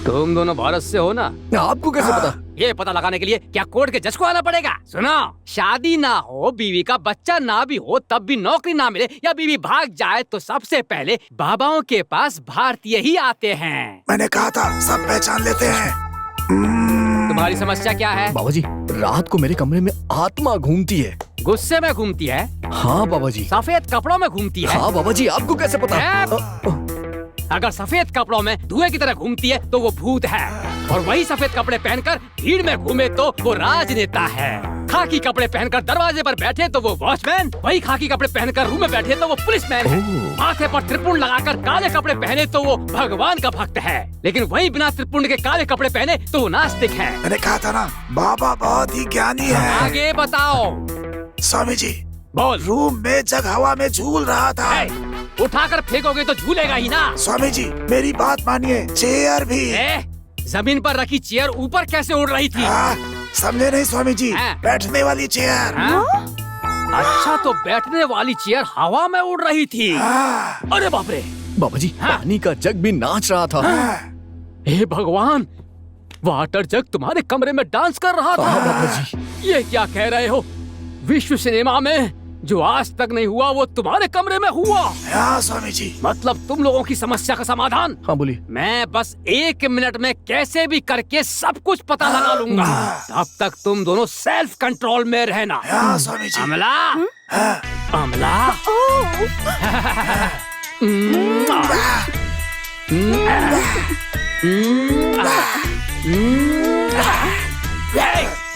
तुम दोनों भारत से हो ना? आपको कैसे पता? ये पता लगाने के लिए क्या कोर्ट के जज को आना पड़ेगा? सुनो, शादी ना हो, बीवी का बच्चा ना भी हो, तब भी नौकरी ना मिले या बीवी भाग जाए तो सबसे पहले बाबाओं के पास भारतीय ही आते हैं। मैंने कहा था सब पहचान लेते हैं। तुम्हारी समस्या क्या है? बाबा जी, रात को मेरे कमरे में आत्मा घूमती है। गुस्से में घूमती है? हाँ बाबा जी। सफेद कपड़ों में घूमती है? हाँ बाबा जी, आपको कैसे पता? अगर सफेद कपड़ों में धुएं की तरह घूमती है तो वो भूत है, और वही सफेद कपड़े पहनकर भीड़ में घूमे तो वो राजनेता है। खाकी कपड़े पहनकर दरवाजे पर बैठे तो वो वॉचमैन, वही खाकी कपड़े पहनकर रूम में बैठे तो वो पुलिसमैन है। माथे पर त्रिपुंड लगाकर काले कपड़े पहने तो वो भगवान का भक्त है, लेकिन वही बिना त्रिपुंड के काले कपड़े पहने तो वो नास्तिक है। मैंने कहा था ना, बाबा बहुत ही ज्ञानी है। आगे बताओ। स्वामी जी, बोल। रूम में जग हवा में झूल रहा था। उठाकर फेंकोगे तो झूलेगा ही ना। स्वामी जी मेरी बात मानिए, चेयर भी। जमीन पर रखी चेयर ऊपर कैसे उड़ रही थी? समझे नहीं स्वामी जी, बैठने वाली चेयर। अच्छा, तो बैठने वाली चेयर हवा में उड़ रही थी। अरे बाप रे। बाबा जी, पानी का जग भी नाच रहा था। हे भगवान, वाटर जग तुम्हारे कमरे में डांस कर रहा था। बाबा जी, ये क्या कह रहे हो? विश्व सिनेमा में जो आज तक नहीं हुआ वो तुम्हारे कमरे में हुआ। हाँ स्वामी जी। मतलब तुम लोगों की समस्या का समाधान? हाँ बोलिए। मैं बस 1 मिनट में कैसे भी करके सब कुछ पता लगा लूंगा। तब तक तुम दोनों सेल्फ कंट्रोल में रहना। हाँ स्वामी जी। अमला, अमला,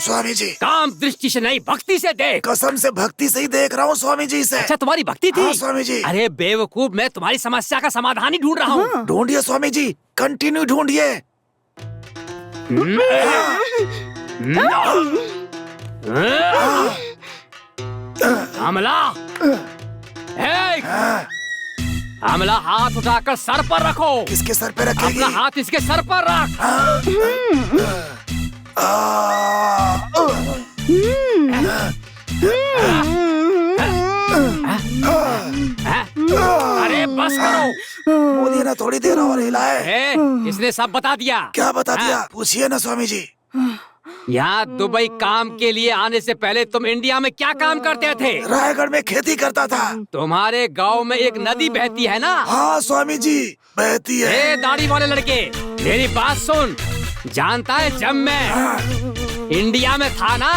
स्वामी जी। काम दृष्टि से नहीं, भक्ति से देख। कसम से भक्ति से ही देख रहा हूँ स्वामी जी से। अच्छा तुम्हारी भक्ति थी? हाँ स्वामी जी। अरे बेवकूफ, मैं तुम्हारी समस्या का समाधान ही ढूंढ रहा हूँ। ढूंढिए स्वामी जी, कंटिन्यू ढूंढिए। अमला, अमला हाथ उठाकर सर पर रखो। किसके सर पे रखेगी? अपना हाथ इसके सर पर रख। अरे बस करो। बोलिए ना, थोड़ी देर और हिलाए। इसने सब बता दिया। क्या बता दिया? पूछिए ना स्वामी जी। यहाँ दुबई काम के लिए आने से पहले तुम इंडिया में क्या काम करते थे? रायगढ़ में खेती करता था। तुम्हारे गांव में एक नदी बहती है ना? हाँ स्वामी जी, बहती है। दाढ़ी वाले लड़के, मेरी बात सुन। जानता है जब मैं इंडिया में था ना,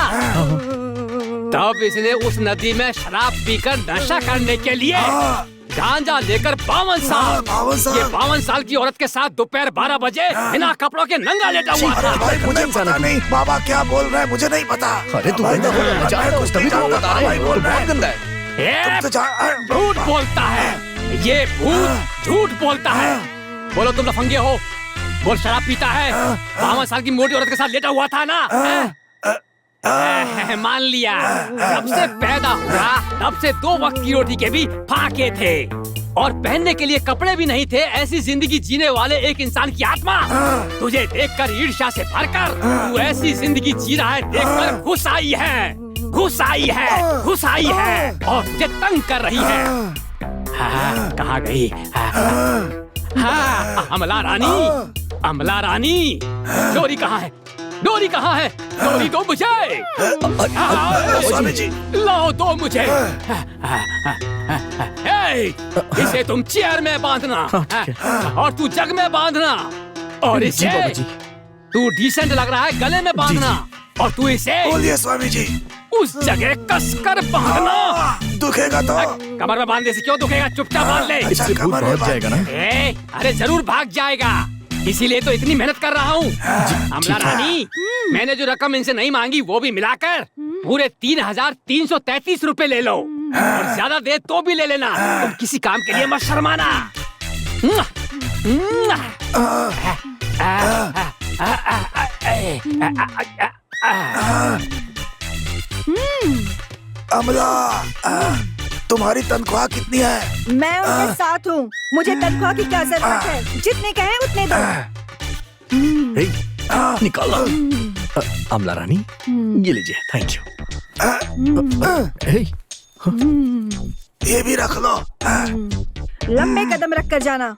तब इसने उस नदी में शराब पीकर नशा करने के लिए गांजा लेकर 52 साल, 52 साल की औरत के साथ दोपहर 12 बजे बिना कपड़ों के नंगा लेटा हुआ था। भाई मुझे पता नहीं, बाबा क्या बोल रहे हैं मुझे नहीं पता। अरे तू तभी तो बता रहे हैं, तो बहुत गंदा है। झूठ बोलता है ये भूत, झूठ बोलता है। बोलो तुम लफंगे हो, बोल शराब पीता है, 52 साल की मोटी औरत के साथ लेटा हुआ था ना? मान लिया। जब से पैदा हुआ तब से 2 वक्त की रोटी के भी फाके थे और पहनने के लिए कपड़े भी नहीं थे। ऐसी जिंदगी जीने वाले एक इंसान की आत्मा तुझे देखकर ईर्ष्या से भरकर तू ऐसी जिंदगी जी रहा है देखकर घुस आई है, घुस आई है, घुस आई है और तुझे तंग कर रही है। कहाँ गई? अमला रानी, अमला रानी, डोरी कहाँ है? डोरी कहाँ है? डोरी दो मुझे। स्वामी जी लाओ दो मुझे। इसे तुम चेयर में बांधना और तू जग में बांधना और इसे तू डिसेंट लग रहा है गले में बांधना और तू इसे बोलिए स्वामी जी उस जगह कसकर बांधना। दुखेगा तो? कमर में बांधने से क्यों दुखेगा? चुपचाप बांध ले। इससे भूत भाग जाएगा ना? अरे जरूर भाग जाएगा, इसीलिए तो इतनी मेहनत कर रहा हूँ। अमला रानी, मैंने जो रकम इनसे नहीं मांगी वो भी मिलाकर पूरे 3,333 रुपए ले लो और ज्यादा दे तो भी ले लेना। तुम किसी काम के लिए मत शर्माना। अमला, तुम्हारी तनख्वाह कितनी है? मैं उनके साथ हूँ, मुझे तनख्वाह की क्या जरूरत है? जितने कहें उतने दो। निकालो। अमला रानी, ये लीजिए, थैंक यू। ये भी रख लो। लंबे कदम रख कर जाना।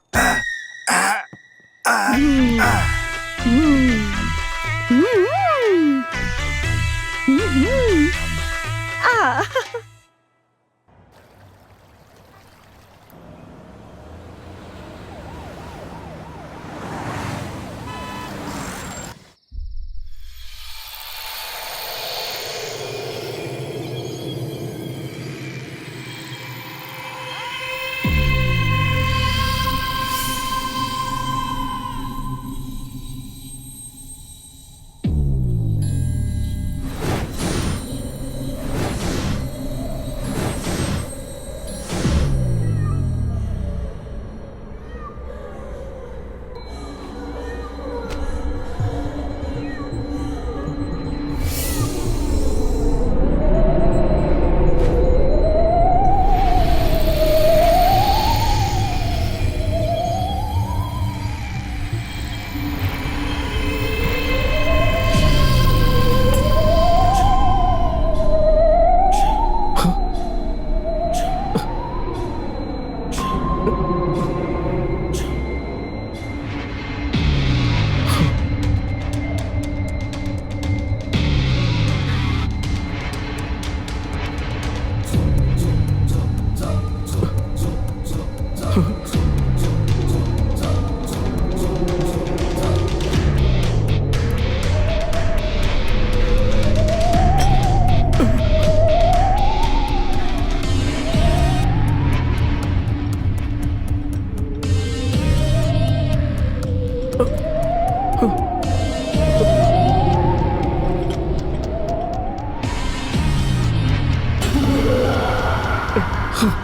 अमला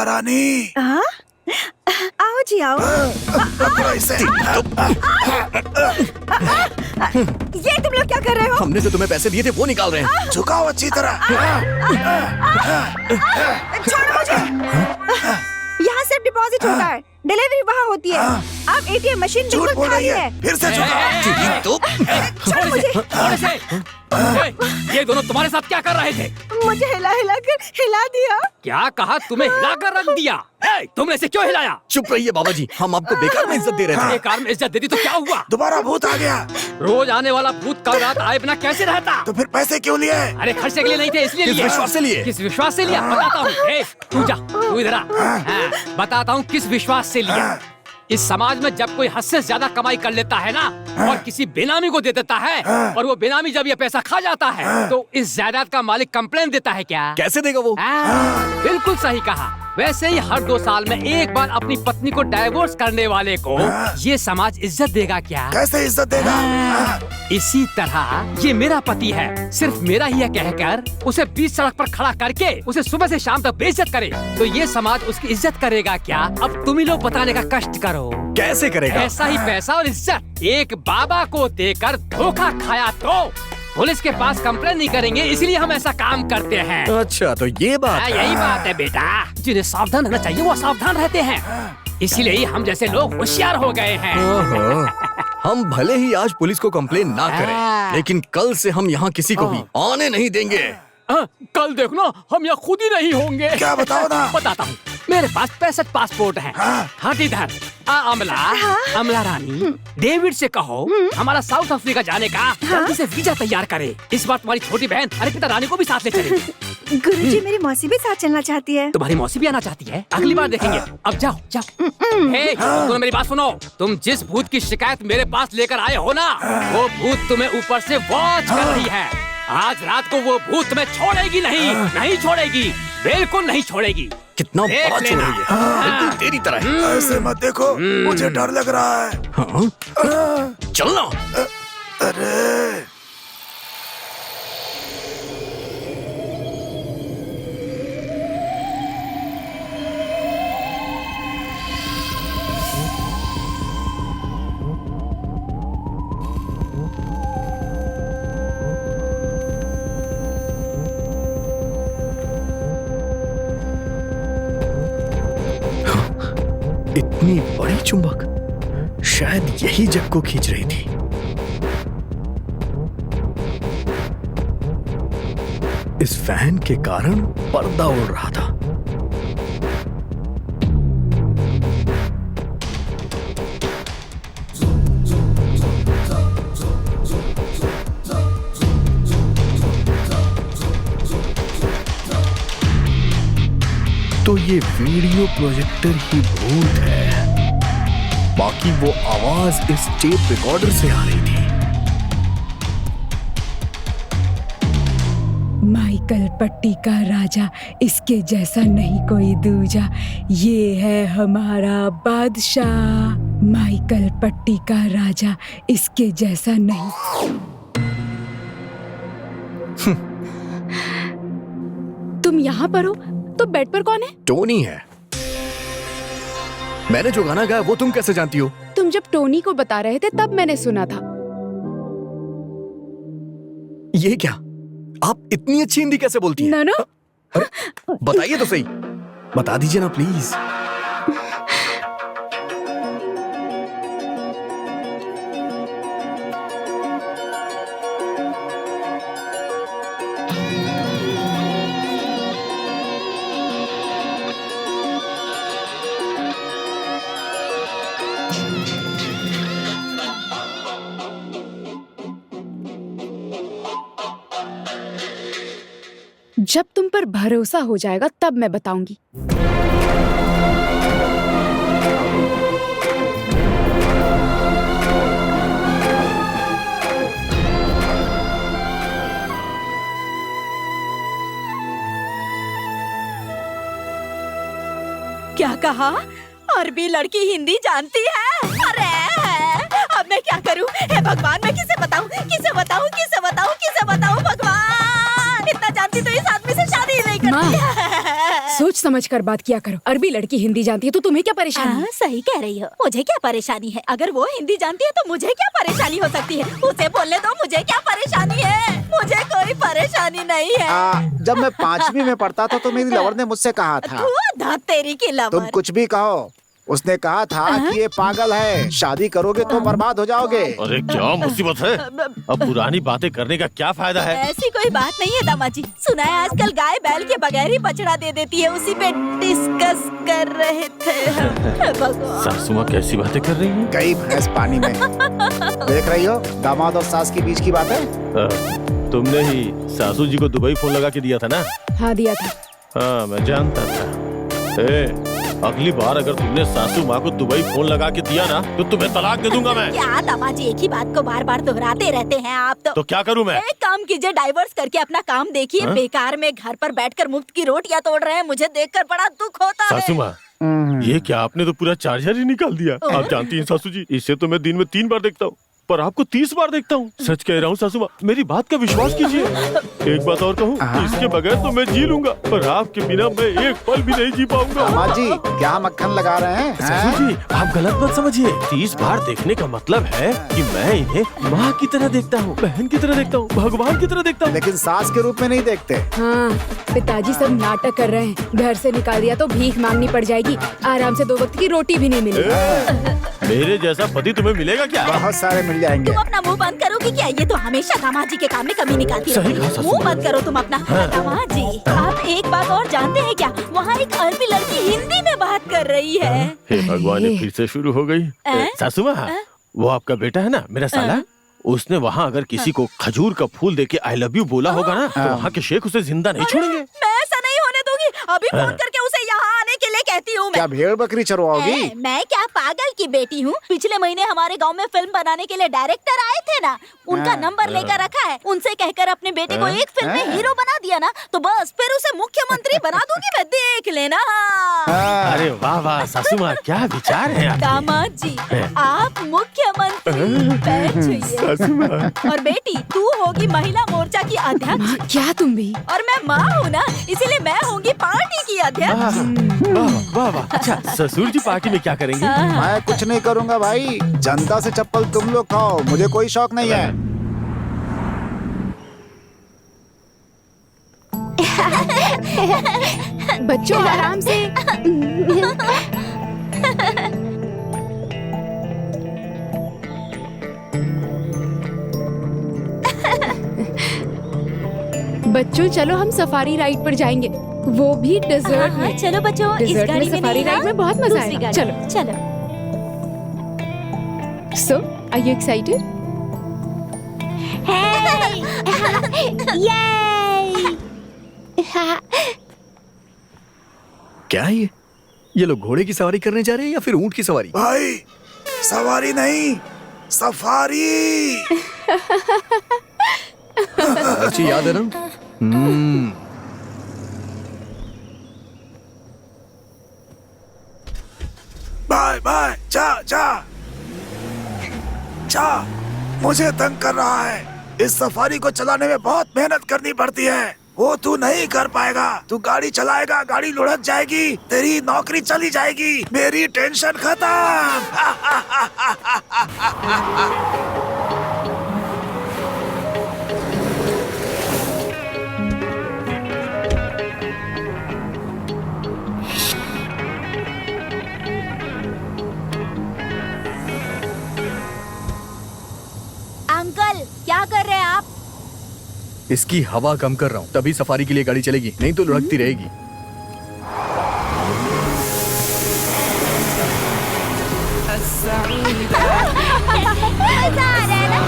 रानी, आओ जी आओ। पकड़ो इसे। ये तुम लोग क्या कर रहे हो? हमने जो तुम्हें पैसे दिए थे वो निकाल रहे हैं। झुकाओ अच्छी तरह। छोड़ो मुझे। यहाँ सिर्फ डिपॉजिट होता है, डिलीवरी वहाँ होती है। अब एटीएम मशीन झूठ बिल्कुल बोल रही खाली है, है। फिर से झुकाओ। छोड़ो मुझे। थोड़े से ये दोनों तुम्हारे साथ क्या कर रहे थे? मुझे हिला हिला कर हिला दिया। क्या कहा? तुम्हें हिलाकर रख दिया? तुमने इसे क्यों हिलाया? चुप रहिए बाबा जी, हम आपको बेकार में इज्जत दे रहे थे। बेकार में इज्जत दे दी तो क्या हुआ? दोबारा भूत आ गया। रोज आने वाला भूत कल रात आए बिना कैसे रहता? तो फिर पैसे क्यों लिए? अरे खर्चे के लिए नहीं थे, इसलिए किस लिए। विश्वास से लिए? किस विश्वास से लिया बताता हूँ। तू जा, तू इधर आ। बताता हूँ किस विश्वास से लिया। इस समाज में जब कोई हद से ज्यादा कमाई कर लेता है ना और किसी बेनामी को दे देता है और वो बेनामी जब ये पैसा खा जाता है तो इस जायदाद का मालिक कंप्लेन देता है। क्या कैसे देगा वो? बिल्कुल सही कहा। वैसे ही हर 2 साल में एक बार अपनी पत्नी को डाइवोर्स करने वाले को ये समाज इज्जत देगा क्या? कैसे इज्जत देगा? इसी तरह ये मेरा पति है, सिर्फ मेरा ही है कहकर उसे बीच सड़क पर खड़ा करके उसे सुबह से शाम तक बेइज्जत करे तो ये समाज उसकी इज्जत करेगा क्या? अब तुम ही लोग बताने का कष्ट करो। कैसे करेगा? ऐसा ही पैसा और इज्जत एक बाबा को देकर धोखा खाया तो पुलिस के पास कंप्लेन नहीं करेंगे, इसलिए हम ऐसा काम करते हैं। अच्छा तो ये बात है। यही बात है बेटा। जिन्हें सावधान रहना चाहिए वो सावधान रहते हैं, इसीलिए हम जैसे लोग होशियार हो गए हैं। हम भले ही आज पुलिस को कंप्लेन ना करें, लेकिन कल से हम यहाँ किसी को भी आने नहीं देंगे। कल देखना हम यहाँ खुद ही नहीं होंगे। क्या बताओ ना? बताता हूँ। मेरे पास 65 पासपोर्ट हैं। हट इधर। अमला रानी, डेविड से कहो हमारा साउथ अफ्रीका जाने का जल्दी से वीजा तैयार करे। इस बार तुम्हारी छोटी बहन अर्पिता रानी को भी साथ ले चलेगी। गुरुजी, मेरी मौसी भी साथ चलना चाहती है। तुम्हारी मौसी भी आना चाहती है? अगली बार देखेंगे। अब जाओ जाओ। तुम मेरी बात सुनो। तुम जिस भूत की शिकायत मेरे पास लेकर आए हो ना, वो भूत तुम्हें ऊपर से वॉच कर रही है। आज रात को वो भूत तुम्हें छोड़ेगी नहीं, नहीं छोड़ेगी, बिल्कुल नहीं छोड़ेगी। कितना बड़ा चोर है ये, बिल्कुल तेरी तरह है। ऐसे मत देखो, मुझे डर लग रहा है। चलना। अरे इतनी बड़ी चुंबक शायद यही जग को खींच रही थी। इस फैन के कारण पर्दा उड़ रहा था। तो ये वीडियो प्रोजेक्टर ही भूत है, बाकी वो आवाज इस टेप रिकॉर्डर से आ रही थी। माइकल पट्टी का राजा, इसके जैसा नहीं कोई दूजा, ये है हमारा बादशाह। माइकल पट्टी का राजा, इसके जैसा नहीं। तुम यहाँ पर हो तो बेड पर कौन है? टोनी है। मैंने जो गाना गाया वो तुम कैसे जानती हो? तुम जब टोनी को बता रहे थे तब मैंने सुना था। ये क्या? आप इतनी अच्छी हिंदी कैसे बोलती हैं? नानो, बताइए तो सही, बता दीजिए ना प्लीज। जब तुम पर भरोसा हो जाएगा तब मैं बताऊंगी। कहा? अरबी लड़की हिंदी जानती है? अरे अब मैं क्या करूं? हे भगवान, मैं किसे बताऊं? किसे बताऊं? किसे बताऊं? किसे बताऊं? भगवान, इतना जानती तो इस आदमी से शादी नहीं करती। सोच समझ कर बात किया करो। अरबी लड़की हिंदी जानती है तो तुम्हें क्या परेशानी है? सही कह रही हो। मुझे क्या परेशानी है? अगर वो हिंदी जानती है तो मुझे क्या परेशानी हो सकती है? उसे बोलने दो, मुझे क्या परेशानी है? मुझे कोई परेशानी नहीं है। जब मैं 5वीं में पढ़ता था तो मेरी लवर ने मुझसे कहा था, धत तेरी की लवर। तुम कुछ भी कहो, उसने कहा था कि ये पागल है, शादी करोगे तो बर्बाद हो जाओगे। अरे क्या मुसीबत है? अब पुरानी बातें करने का क्या फायदा है? ऐसी कोई बात नहीं है दामाजी। सुना है आजकल गाय बैल के बगैर ही बछड़ा दे देती है, उसी पे डिस्कस कर रहे थे। सासू माँ कैसी बातें कर रही हैं? कई भैंस पानी में। देख रही हो, दामाद और सास के बीच की बात है। तुमने ही सासू जी को दुबई फोन लगा के दिया था ना? हाँ दिया था। हाँ मैं जानता था। अगली बार अगर तुमने सासू माँ को दुबई फोन लगा के दिया ना तो तुम्हें तलाक दे दूंगा मैं। क्या दामाजी एक ही बात को बार बार दोहराते रहते हैं आप तो क्या करूँ मैं? एक काम कीजिए, डाइवर्स करके अपना काम देखिए। बेकार में घर पर बैठकर मुफ्त की रोटियां तोड़ रहे हैं, मुझे देखकर बड़ा दुख होता है। सासू माँ, ये क्या आपने तो पूरा चार्जर ही निकाल दिया। आप जानती हैं सासू जी, इसे तो मैं दिन में 3 बार देखता हूँ पर आपको 30 बार देखता हूँ। सच कह रहा हूँ सासू माँ, मेरी बात का विश्वास कीजिए। एक बात और कहूँ, इसके बगैर तो मैं जी लूंगा पर आपके बिना मैं एक पल भी नहीं जी पाऊंगा। अम्मा जी क्या मक्खन लगा रहे हैं? सासू जी आप गलत मत समझिए। 30 बार देखने का मतलब है कि मैं इन्हें माँ की तरह देखता हूँ, बहन की तरह देखता हूँ, भगवान की तरह देखता हूँ। लेकिन सास के रूप में नहीं देखते। हाँ पिताजी सब नाटक कर रहे हैं। घर से निकाल दिया तो भीख मांगनी पड़ जाएगी, आराम से 2 वक्त की रोटी भी नहीं मिलेगी। मेरे जैसा पति तुम्हें मिलेगा क्या? बहुत सारे मिल जाएंगे। तुम अपना मुंह बंद करोगी क्या? ये तो हमेशा दामाजी के काम में कमी निकालती है। मुंह बंद करो तुम अपना। दामाजी आप एक बात और जानते हैं क्या? वहाँ एक अरबी लड़की हिंदी में बात कर रही है। हे भगवान, ये फिर से शुरू हो गई। सासू माँ, वो आपका बेटा है ना, मेरा साला, उसने वहाँ अगर किसी को खजूर का फूल देके आई लव यू बोला होगा ना तो वहाँ के शेख उसे जिंदा नहीं छोड़ेंगे। मैं ऐसा नहीं होने दूंगी। अभी फोन करके उसे यहाँ आने के लिए कहती हूँ। क्या भेड़ बकरी चरवाओगी? मैं क्या पागल की बेटी हूँ? पिछले महीने हमारे गांव में फिल्म बनाने के लिए डायरेक्टर आए थे ना, उनका नंबर लेकर रखा है। उनसे कहकर अपने बेटे को एक फिल्म में हीरो बना दिया ना तो बस फिर उसे मुख्यमंत्री बना दूंगी मैं, देख लेना। अरे वाह वाह सासू माँ, क्या विचार है आपके? दामाद जी आप मुख्यमंत्री बैठिए। और बेटी तू होगी महिला मोर्चा की अध्यक्ष। क्या तुम भी? और मैं माँ हूँ ना, इसीलिए मैं होंगी पार्टी की अध्यक्ष। वाह वाह। अच्छा ससुर जी पार्टी में क्या करेंगे? मैं कुछ नहीं करूँगा भाई, जनता से चप्पल तुम लोग खाओ, मुझे कोई शौक नहीं है। बच्चों आराम से। बच्चों चलो हम सफारी राइड पर जाएंगे, वो भी डेजर्ट में। चलो बच्चों, इस डेजर्ट गाड़ी में में सफारी नहीं, राइड में बहुत मजा दूसरी आएगा। गाड़ी चलो में। चलो। सो आर यू एक्साइटेड? क्या है ये लोग घोड़े की सवारी करने जा रहे हैं या फिर ऊंट की सवारी? भाई सवारी नहीं, सफारी। अच्छी याद है ना? बाय बाय, जा जा जा, मुझे तंग कर रहा है। इस सफारी को चलाने में बहुत मेहनत करनी पड़ती है, वो तू नहीं कर पाएगा। तू गाड़ी चलाएगा, गाड़ी लुढ़क जाएगी, तेरी नौकरी चली जाएगी, मेरी टेंशन खत्म। अंकल क्या कर रहे हैं आप? इसकी हवा कम कर रहा हूँ, तभी सफारी के लिए गाड़ी चलेगी, नहीं तो लुढ़कती रहेगी। मजा आ रहा है ना?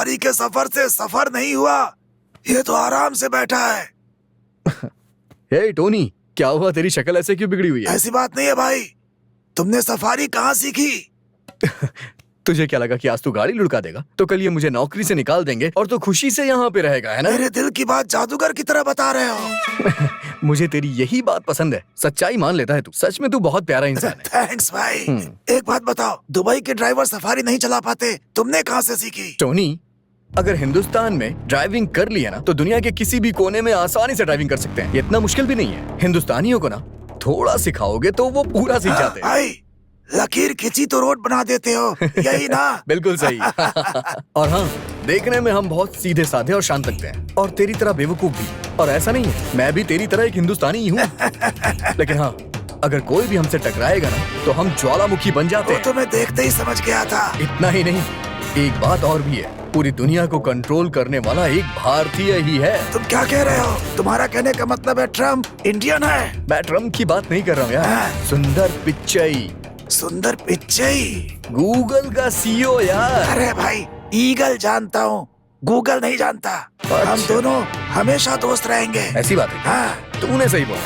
सफारी के सफर से सफर नहीं हुआ, ये तो आराम से बैठा है। हे टोनी, क्या हुआ? तेरी शक्ल ऐसे क्यों बिगड़ी हुई है? ऐसी बात नहीं है भाई, तुमने सफारी कहाँ सीखी? तुझे क्या लगा कि आज तू गाड़ी लुढ़का देगा तो कल ये मुझे नौकरी से निकाल देंगे और तो खुशी से यहाँ पे रहेगा, है ना? मेरे दिल की बात जादूगर की तरह बता रहे हो। मुझे तेरी यही बात पसंद है, सच्चाई मान लेता है तू। सच में तू बहुत प्यारा इंसान है। थैंक्स भाई। एक बात बताओ, दुबई के ड्राइवर सफारी नहीं चला पाते, तुमने कहाँ से सीखी? टोनी, अगर हिंदुस्तान में ड्राइविंग कर लिया ना तो दुनिया के किसी भी कोने में आसानी से ड्राइविंग कर सकते हैं। इतना मुश्किल भी नहीं है। हिंदुस्तानियों को ना थोड़ा सिखाओगे तो वो पूरा सीख जाते हैं। भाई, लकीर खींची तो रोड बना देते हो, यही ना? बिल्कुल सही। और हाँ, देखने में हम बहुत सीधे साधे और शांत लगते हैं, और तेरी तरह बेवकूफ भी। और ऐसा नहीं है, मैं भी तेरी तरह एक हिंदुस्तानी ही हूँ। लेकिन हाँ, अगर कोई भी हमसे टकराएगा ना तो हम ज्वालामुखी बन जाते हैं। तो मैं देखते ही समझ गया था। इतना ही नहीं, एक बात और भी है, पूरी दुनिया को कंट्रोल करने वाला एक भारतीय ही है। तुम क्या कह रहे हो? तुम्हारा कहने का मतलब है ट्रम्प इंडियन है? मैं ट्रम्प की बात नहीं कर रहा हूँ यार, सुंदर पिच्चई। सुंदर पिच्चई? गूगल का सीईओ यार। अरे भाई, ईगल जानता हूँ, गूगल नहीं जानता। अच्छा। हम दोनों हमेशा दोस्त रहेंगे। ऐसी बात है? हाँ। तूने सही बोला।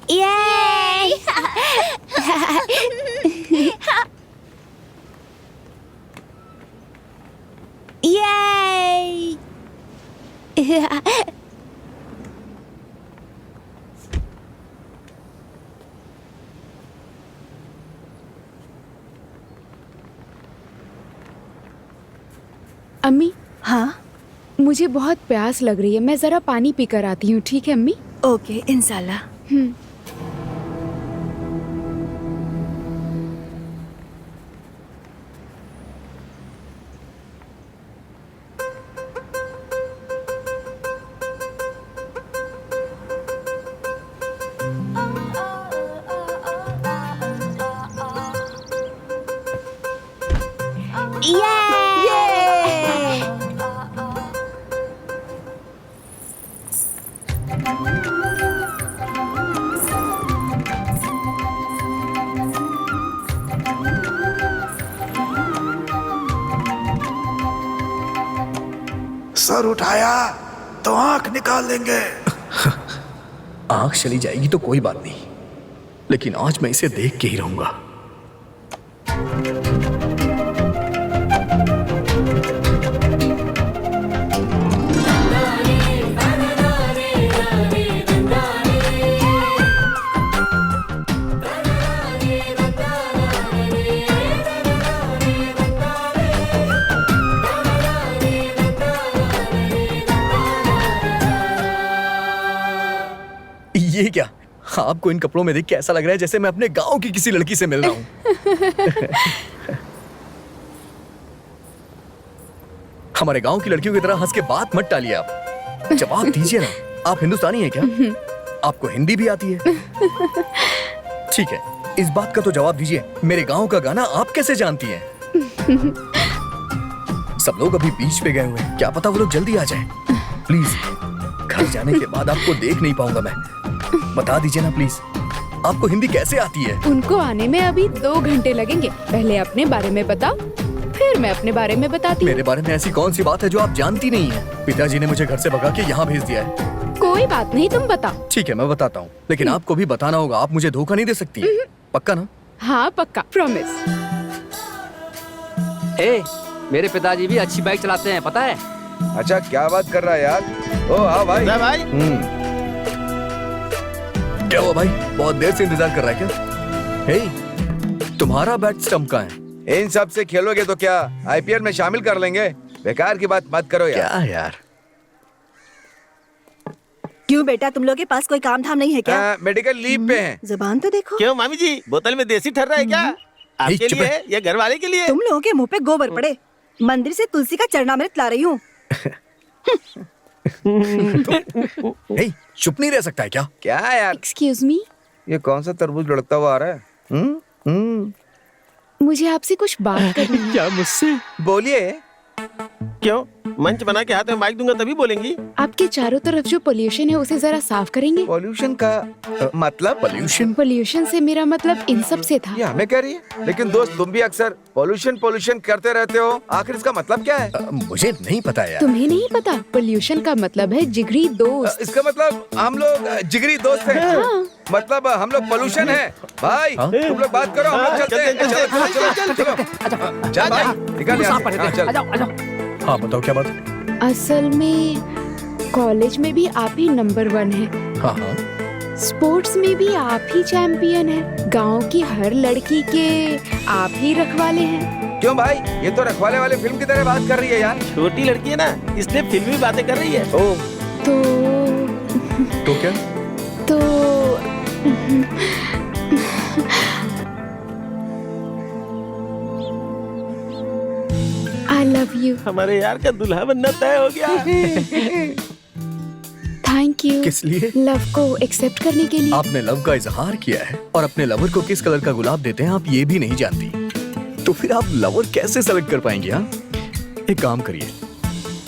Yay! Yay! अम्मी, हाँ मुझे बहुत प्यास लग रही है, मैं जरा पानी पी कर आती हूँ, ठीक है अम्मी? ओके, इंशाल्लाह। सर उठाया तो आंख निकाल देंगे। आंख चली जाएगी तो कोई बात नहीं, लेकिन आज मैं इसे देख के ही रहूंगा। ये क्या? आपको इन कपड़ों में देख के ऐसा लग रहा है जैसे मैं अपने गांव की किसी लड़की से मिल रहा हूँ। हमारे गांव की लड़कियों की तरह हंस के बात मत टालिए आप। जवाब दीजिए ना, आप हिंदुस्तानी हैं क्या? आपको हिंदी भी आती है? ठीक है, इस बात का तो जवाब दीजिए, मेरे गांव का गाना आप कैसे जानती हैं? सब लोग अभी बीच पे गए हुए हैं, क्या पता वो लोग जल्दी आ जाएं। प्लीज, घर जाने के बाद आपको देख नहीं पाऊंगा मैं, बता दीजिए ना प्लीज, आपको हिंदी कैसे आती है? उनको आने में अभी 2 घंटे लगेंगे। पहले अपने बारे में बताओ, फिर मैं अपने बारे में बताती हूँ। मेरे बारे में ऐसी कौन सी बात है जो आप जानती नहीं है? पिताजी ने मुझे घर से भगा के यहाँ भेज दिया है। कोई बात नहीं, तुम बताओ। ठीक है, मैं बताता हूँ, लेकिन आपको भी बताना होगा। आप मुझे धोखा नहीं दे सकती है, पक्का ना? हाँ पक्का, प्रॉमिस। मेरे पिताजी भी अच्छी बाइक चलाते हैं, पता है? अच्छा, क्या बात कर रहा है यार? ओ हाँ भाई। भाई क्या हुआ भाई, बहुत देर से इंतजार कर रहा है क्या? हे, तुम्हारा बैट स्टंप कहाँ है? इन सब से खेलोगे तो क्या आईपीएल में शामिल कर लेंगे? बेकार की बात मत करो यार। क्या यार? क्यों बेटा, तुम लोग के पास कोई काम धाम नहीं है क्या? मेडिकल लीव पे हैं। जुबान तो देखो। क्यों मामी जी, बोतल में देसी ठर्रा है क्या? आपके चुप लिए है। है या घर वाले के लिए? तुम लोगों के मुंह पे गोबर पड़े। मंदिर से तुलसी का चरणामृत ला रही हूँ, हे, चुप नहीं रह सकता है क्या? क्या यार, एक्सक्यूज मी, ये कौन सा तरबूज लड़कता हुआ आ रहा है? मुझे आपसे कुछ बात करनी है। क्या मुझसे? बोलिए। क्यों? मंच बना के हाथ में माइक दूंगा तभी बोलेंगी। आपके चारों तरफ जो पोल्यूशन है उसे जरा साफ करेंगे। पॉल्यूशन का मतलब? पोल्यूशन से मेरा मतलब इन सब से था। ये हमें कह रही है, लेकिन दोस्त तुम भी अक्सर पॉल्यूशन करते रहते हो। आखिर इसका मतलब क्या है? मुझे नहीं पता यार। तुम्हें नहीं पता? पोल्यूशन का मतलब है जिगरी दोस्त। इसका मतलब हम लोग जिगरी दोस्त हैं। हाँ। मतलब हम लोग पोल्यूशन है। भाई तुम लोग बात करो, हम लोग चलते हैं। चल भाई, निकल यहाँ से। हाँ, चल। हाँ बताओ क्या बात? असल में कॉलेज में भी आप ही नंबर 1 है। हाँ हाँ। स्पोर्ट्स में भी आप ही चैंपियन है। गांव की हर लड़की के आप ही रखवाले हैं। क्यों भाई, ये तो रखवाले वाले फिल्म की तरह बात कर रही है यार। छोटी लड़की है ना, इसलिए फिल्मी बातें कर रही है। ओह, तो क्या? तो I love you। हमारे यार का दुल्हा बनना तय हो गया। Thank you. किस लिए? लव को एक्सेप्ट करने के लिए। आपने लव का इजहार किया है और अपने लवर को किस कलर का गुलाब देते हैं आप ये भी नहीं जानती। तो फिर आप लवर कैसे सेलेक्ट कर पाएंगे? हाँ, एक काम करिए,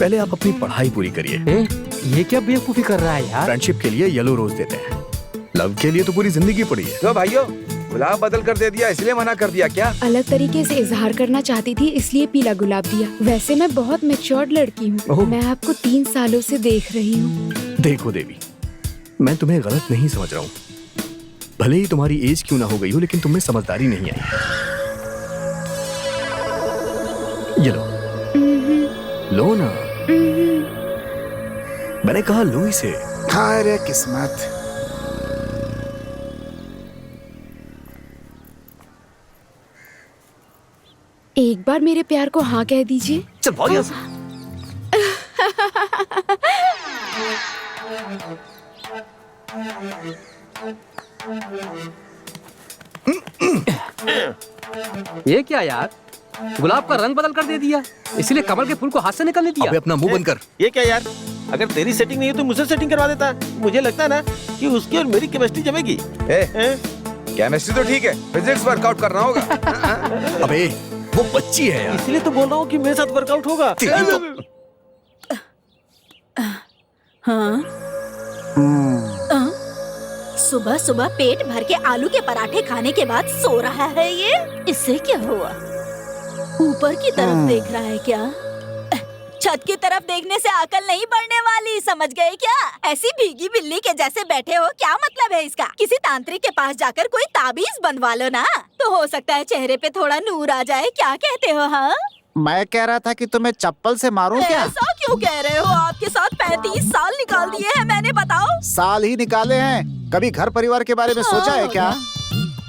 पहले आप अपनी पढ़ाई पूरी करिए। ये क्या बेवकूफी कर रहा है यार? फ्रेंडशिप के लिए येलो रोज देते हैं, लव के लिए तो पूरी जिंदगी पड़ी है। तो भाइयों, गुलाब बदल कर दे दिया इसलिए मना कर दिया क्या? अलग तरीके से इजहार करना चाहती थी इसलिए पीला गुलाब दिया। वैसे मैं बहुत मैच्योर्ड लड़की हूँ। मैं आपको 3 सालों से देख रही हूँ। देखो देवी, मैं तुम्हें गलत नहीं समझ रहा हूँ। भले ही तुम्हारी एज क्यों ना हो गई हो, लेकिन तुम्हें समझदारी नहीं आई। ये लो ना। मैंने कहा लो इसे। हाय रे किस्मत। एक बार मेरे प्यार को हाँ कह दीजिए। चल भाग यहाँ से। ये क्या यार, गुलाब का रंग बदल कर दे दिया, इसलिए कमल के फूल को हाथ से निकलने दिया। अबे अपना मुंह बंद कर। ये क्या यार, अगर तेरी सेटिंग नहीं है तो मुझसे सेटिंग करवा देता। मुझे लगता है ना कि उसकी और मेरी केमिस्ट्री जमेगी। केमिस्ट्री तो ठीक है, फिजिक्स वर्कआउट करना होगा। अबे वो बच्ची है यार। इसलिए तो बोल रहा हूँ कि मेरे साथ वर्कआउट होगा। सुबह सुबह पेट भर के आलू के पराठे खाने के बाद सो रहा है ये। इससे क्या हुआ? ऊपर की तरफ देख रहा है क्या? छत की तरफ देखने से अकल नहीं बढ़ने वाली, समझ गए क्या? ऐसी भीगी बिल्ली के जैसे बैठे हो, क्या मतलब है इसका? किसी तांत्रिक के पास जाकर कोई ताबीज बनवा लो ना, तो हो सकता है चेहरे पे थोड़ा नूर आ जाए। क्या कहते हो? हाँ, मैं कह रहा था कि तुम्हें चप्पल से मारूं क्या? ऐसा क्यों कह रहे हो? आपके साथ 35 साल निकाल दिए हैं मैंने, बताओ। साल ही निकाले हैं, कभी घर परिवार के बारे में सोचा है क्या?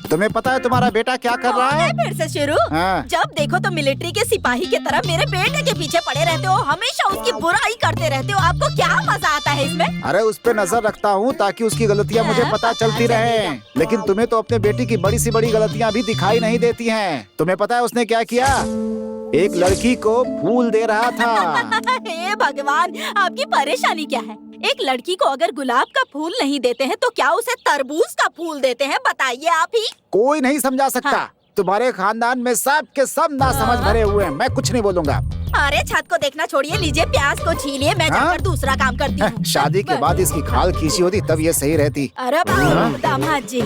तुम्हें पता है तुम्हारा बेटा क्या कर रहा है? फिर से शुरू? हाँ। जब देखो तो मिलिट्री के सिपाही की तरह मेरे बेटे के पीछे पड़े रहते हो, हमेशा उसकी बुराई करते रहते हो। आपको क्या मजा आता है इसमें? अरे उस पे नजर रखता हूँ ताकि उसकी गलतियाँ मुझे पता चलती रहे। लेकिन तुम्हें तो अपने बेटी की बड़ी सी बड़ी गलतियाँ भी दिखाई नहीं देती हैं। तुम्हें पता है उसने क्या किया? एक लड़की को फूल दे रहा था। हे भगवान, आपकी परेशानी क्या है? एक लड़की को अगर गुलाब का फूल नहीं देते हैं तो क्या उसे तरबूज का फूल देते हैं? बताइए आप ही। कोई नहीं समझा सकता। हाँ। तुम्हारे खानदान में सब के सब नासमझ भरे हुए हैं। मैं कुछ नहीं बोलूंगा। अरे छत को देखना छोड़िए, लीजिए प्याज को छीलिए, मैं जाकर दूसरा काम करती हूँ। शादी के बाद इसकी खाल खींची होती तब ये सही रहती। अरे दामाद जी,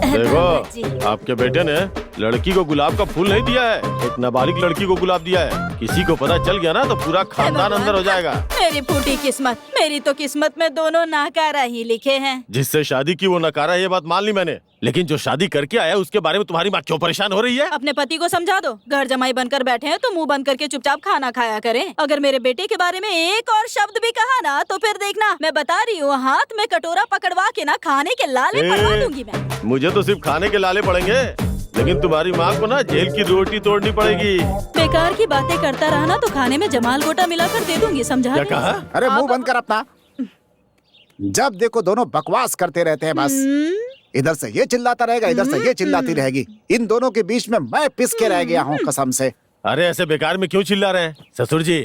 देखो, आपके बेटे ने लड़की को गुलाब का फूल नहीं दिया है, एक नाबालिग लड़की को गुलाब दिया है। किसी को पता चल गया ना तो पूरा खानदान अंदर हो जाएगा। मेरी फूटी किस्मत, मेरी तो किस्मत में दोनों नाकारा ही लिखे हैं। जिससे शादी की वो नकारा, ये बात मान ली मैंने, लेकिन जो शादी करके आया उसके बारे में तुम्हारी माँ क्यों परेशान हो रही है? अपने पति को समझा दो, घर जमाई बनकर बैठे हैं तो मुंह बंद करके चुपचाप खाना खाया करें। अगर मेरे बेटे के बारे में एक और शब्द भी कहा ना तो फिर देखना, मैं बता रही हूँ, हाथ में कटोरा पकड़वा के ना खाने के लाले पड़वा दूंगी मैं। मुझे तो सिर्फ खाने के लाले पड़ेंगे, लेकिन तुम्हारी माँ को ना जेल की रोटी तोड़नी पड़ेगी। बेकार की बातें करता रहा ना तो खाने में जमाल गोटा मिलाकर दे दूंगी, समझा? क्या कहा? अरे मुंह बंद कर अपना। जब देखो दोनों बकवास करते रहते हैं बस। इधर से ये चिल्लाता रहेगा, इधर से ये चिल्लाती रहेगी। इन दोनों के बीच में मैं पिस के रह गया हूँ कसम से। अरे ऐसे बेकार में क्यों चिल्ला रहे हैं? ससुर जी,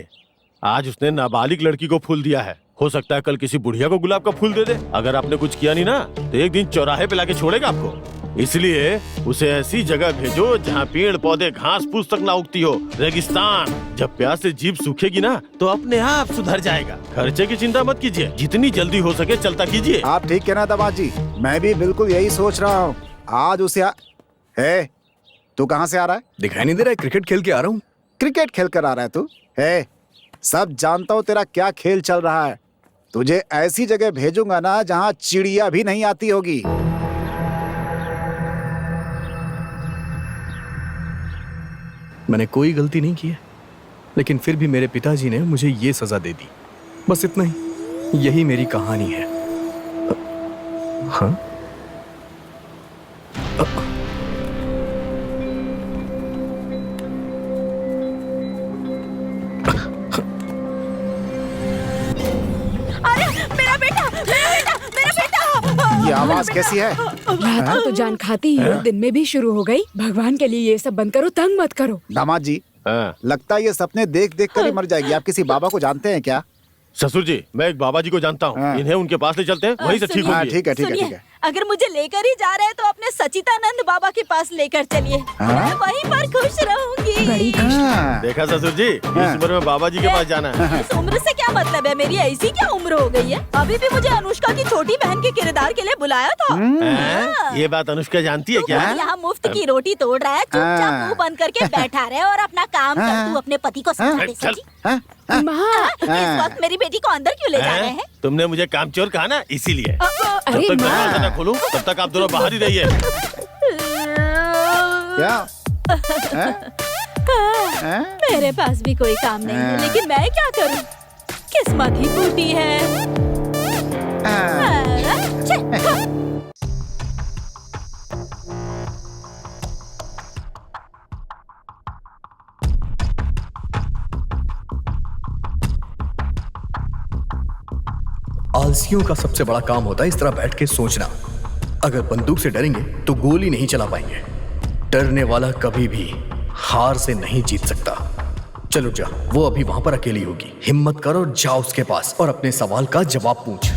आज उसने नाबालिग लड़की को फूल दिया है, हो सकता है कल किसी बुढ़िया को गुलाब का फूल दे दे। अगर आपने कुछ किया नहीं ना तो एक दिन चौराहे पे लाके छोड़ेगा आपको। इसलिए उसे ऐसी जगह भेजो जहाँ पेड़ पौधे घास फूस तक ना उगती हो, रेगिस्तान। जब प्यास से जीभ सूखेगी ना तो अपने आप सुधर जाएगा। खर्चे की चिंता मत कीजिए, जितनी जल्दी हो सके चलता कीजिए। आप ठीक कहना दामाद जी, मैं भी बिल्कुल यही सोच रहा हूँ। आज उसे हे, तू कहाँ से आ रहा है? दिखाई नहीं दे रहा है? क्रिकेट खेल के आ रहा हूँ। क्रिकेट खेल कर आ रहा है तू? हे, सब जानता हूँ तेरा क्या खेल चल रहा है। तुझे ऐसी जगह भेजूंगा ना जहाँ चिड़िया भी नहीं आती होगी। मैंने कोई गलती नहीं की है, लेकिन फिर भी मेरे पिताजी ने मुझे ये सजा दे दी। बस इतना ही, यही मेरी कहानी है। हाँ? ये आवाज कैसी है? रात को तो जान खाती ही दिन में भी शुरू हो गई। भगवान के लिए ये सब बंद करो, तंग मत करो। दामाद जी, लगता है ये सपने देख देख कर ही मर जाएगी। आप किसी बाबा को जानते हैं क्या? ससुर जी, मैं एक बाबा जी को जानता हूँ, इन्हें उनके पास ले चलते हैं, वहीं से ठीक होगी। ठीक है ठीक है ठीक सुनिए, है। अगर मुझे लेकर ही जा रहे हैं तो अपने सचितानंद बाबा के पास लेकर चलिए। मैं वहीं पर खुश रहूंगी। बड़ी खुश। देखा ससुर जी, इस उम्र में बाबा जी के पास जाना है। इस उम्र से क्या मतलब है? मेरी ऐसी क्या उम्र हो गई है? अभी भी मुझे अनुष्का की छोटी बहन के किरदार के लिए बुलाया था। हैं? ये बात अनुष्का जानती है क्या? यहाँ मुफ्त की रोटी तोड़ रहा है, चुपचाप मुंह बंद करके बैठा रहे और अपना काम कर। तू अपने पति को समझा दे सची। माँ, इस वक्त मेरी बेटी को अंदर क्यों ले जा रहे हैं? तुमने मुझे कामचोर कहा ना, इसीलिए। जब अरे तक माँ। दरवाजा ना खोलूं तब तक आप दोनों बाहर ही रहिए। क्या? मेरे पास भी कोई काम नहीं है, लेकिन मैं क्या करूं? किस्मत ही फूटी है। छे। आलसियों का सबसे बड़ा काम होता है इस तरह बैठ के सोचना। अगर बंदूक से डरेंगे तो गोली नहीं चला पाएंगे। डरने वाला कभी भी हार से नहीं जीत सकता। चलो जा, वो अभी वहां पर अकेली होगी। हिम्मत कर और जा उसके पास और अपने सवाल का जवाब पूछ।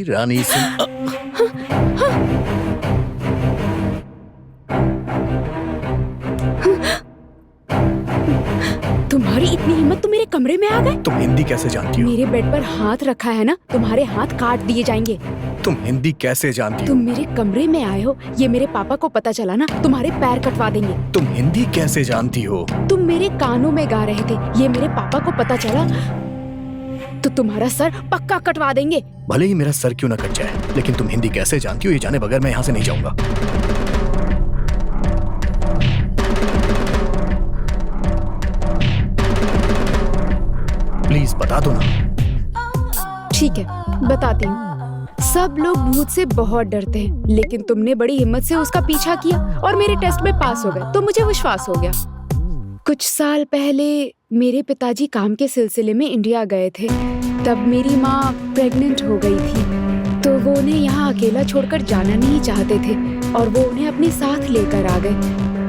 रानी सिंह। तुम्हारी इतनी हिम्मत, तुम मेरे कमरे में आ गए? तुम हिंदी कैसे जानती हो? मेरे बेड पर हाथ रखा है ना, तुम्हारे हाथ काट दिए जाएंगे। तुम हिंदी कैसे जानती हो? तुम मेरे कमरे में आए हो, ये मेरे पापा को पता चला ना, तुम्हारे पैर कटवा देंगे। तुम हिंदी कैसे जानती हो? तुम मेरे कानों में गा रहे थे, ये मेरे पापा को पता चला तो तुम्हारा सर पक्का कटवा देंगे। भले ही मेरा सर क्यों न कट जाए, लेकिन तुम हिंदी कैसे जानती हो ये जाने बगैर मैं यहाँ से नहीं जाऊंगा। प्लीज बता दो ना। ठीक है, बताती हूँ। सब लोग भूत से बहुत डरते हैं, लेकिन तुमने बड़ी हिम्मत से उसका पीछा किया और मेरे टेस्ट में पास हो गए, तो मुझे विश्वास हो गया। कुछ साल पहले मेरे पिताजी काम के सिलसिले में इंडिया गए थे। तब मेरी माँ प्रेग्नेंट हो गई थी, तो वो उन्हें यहाँ अकेला छोड़कर जाना नहीं चाहते थे और वो उन्हें अपने साथ लेकर आ गए।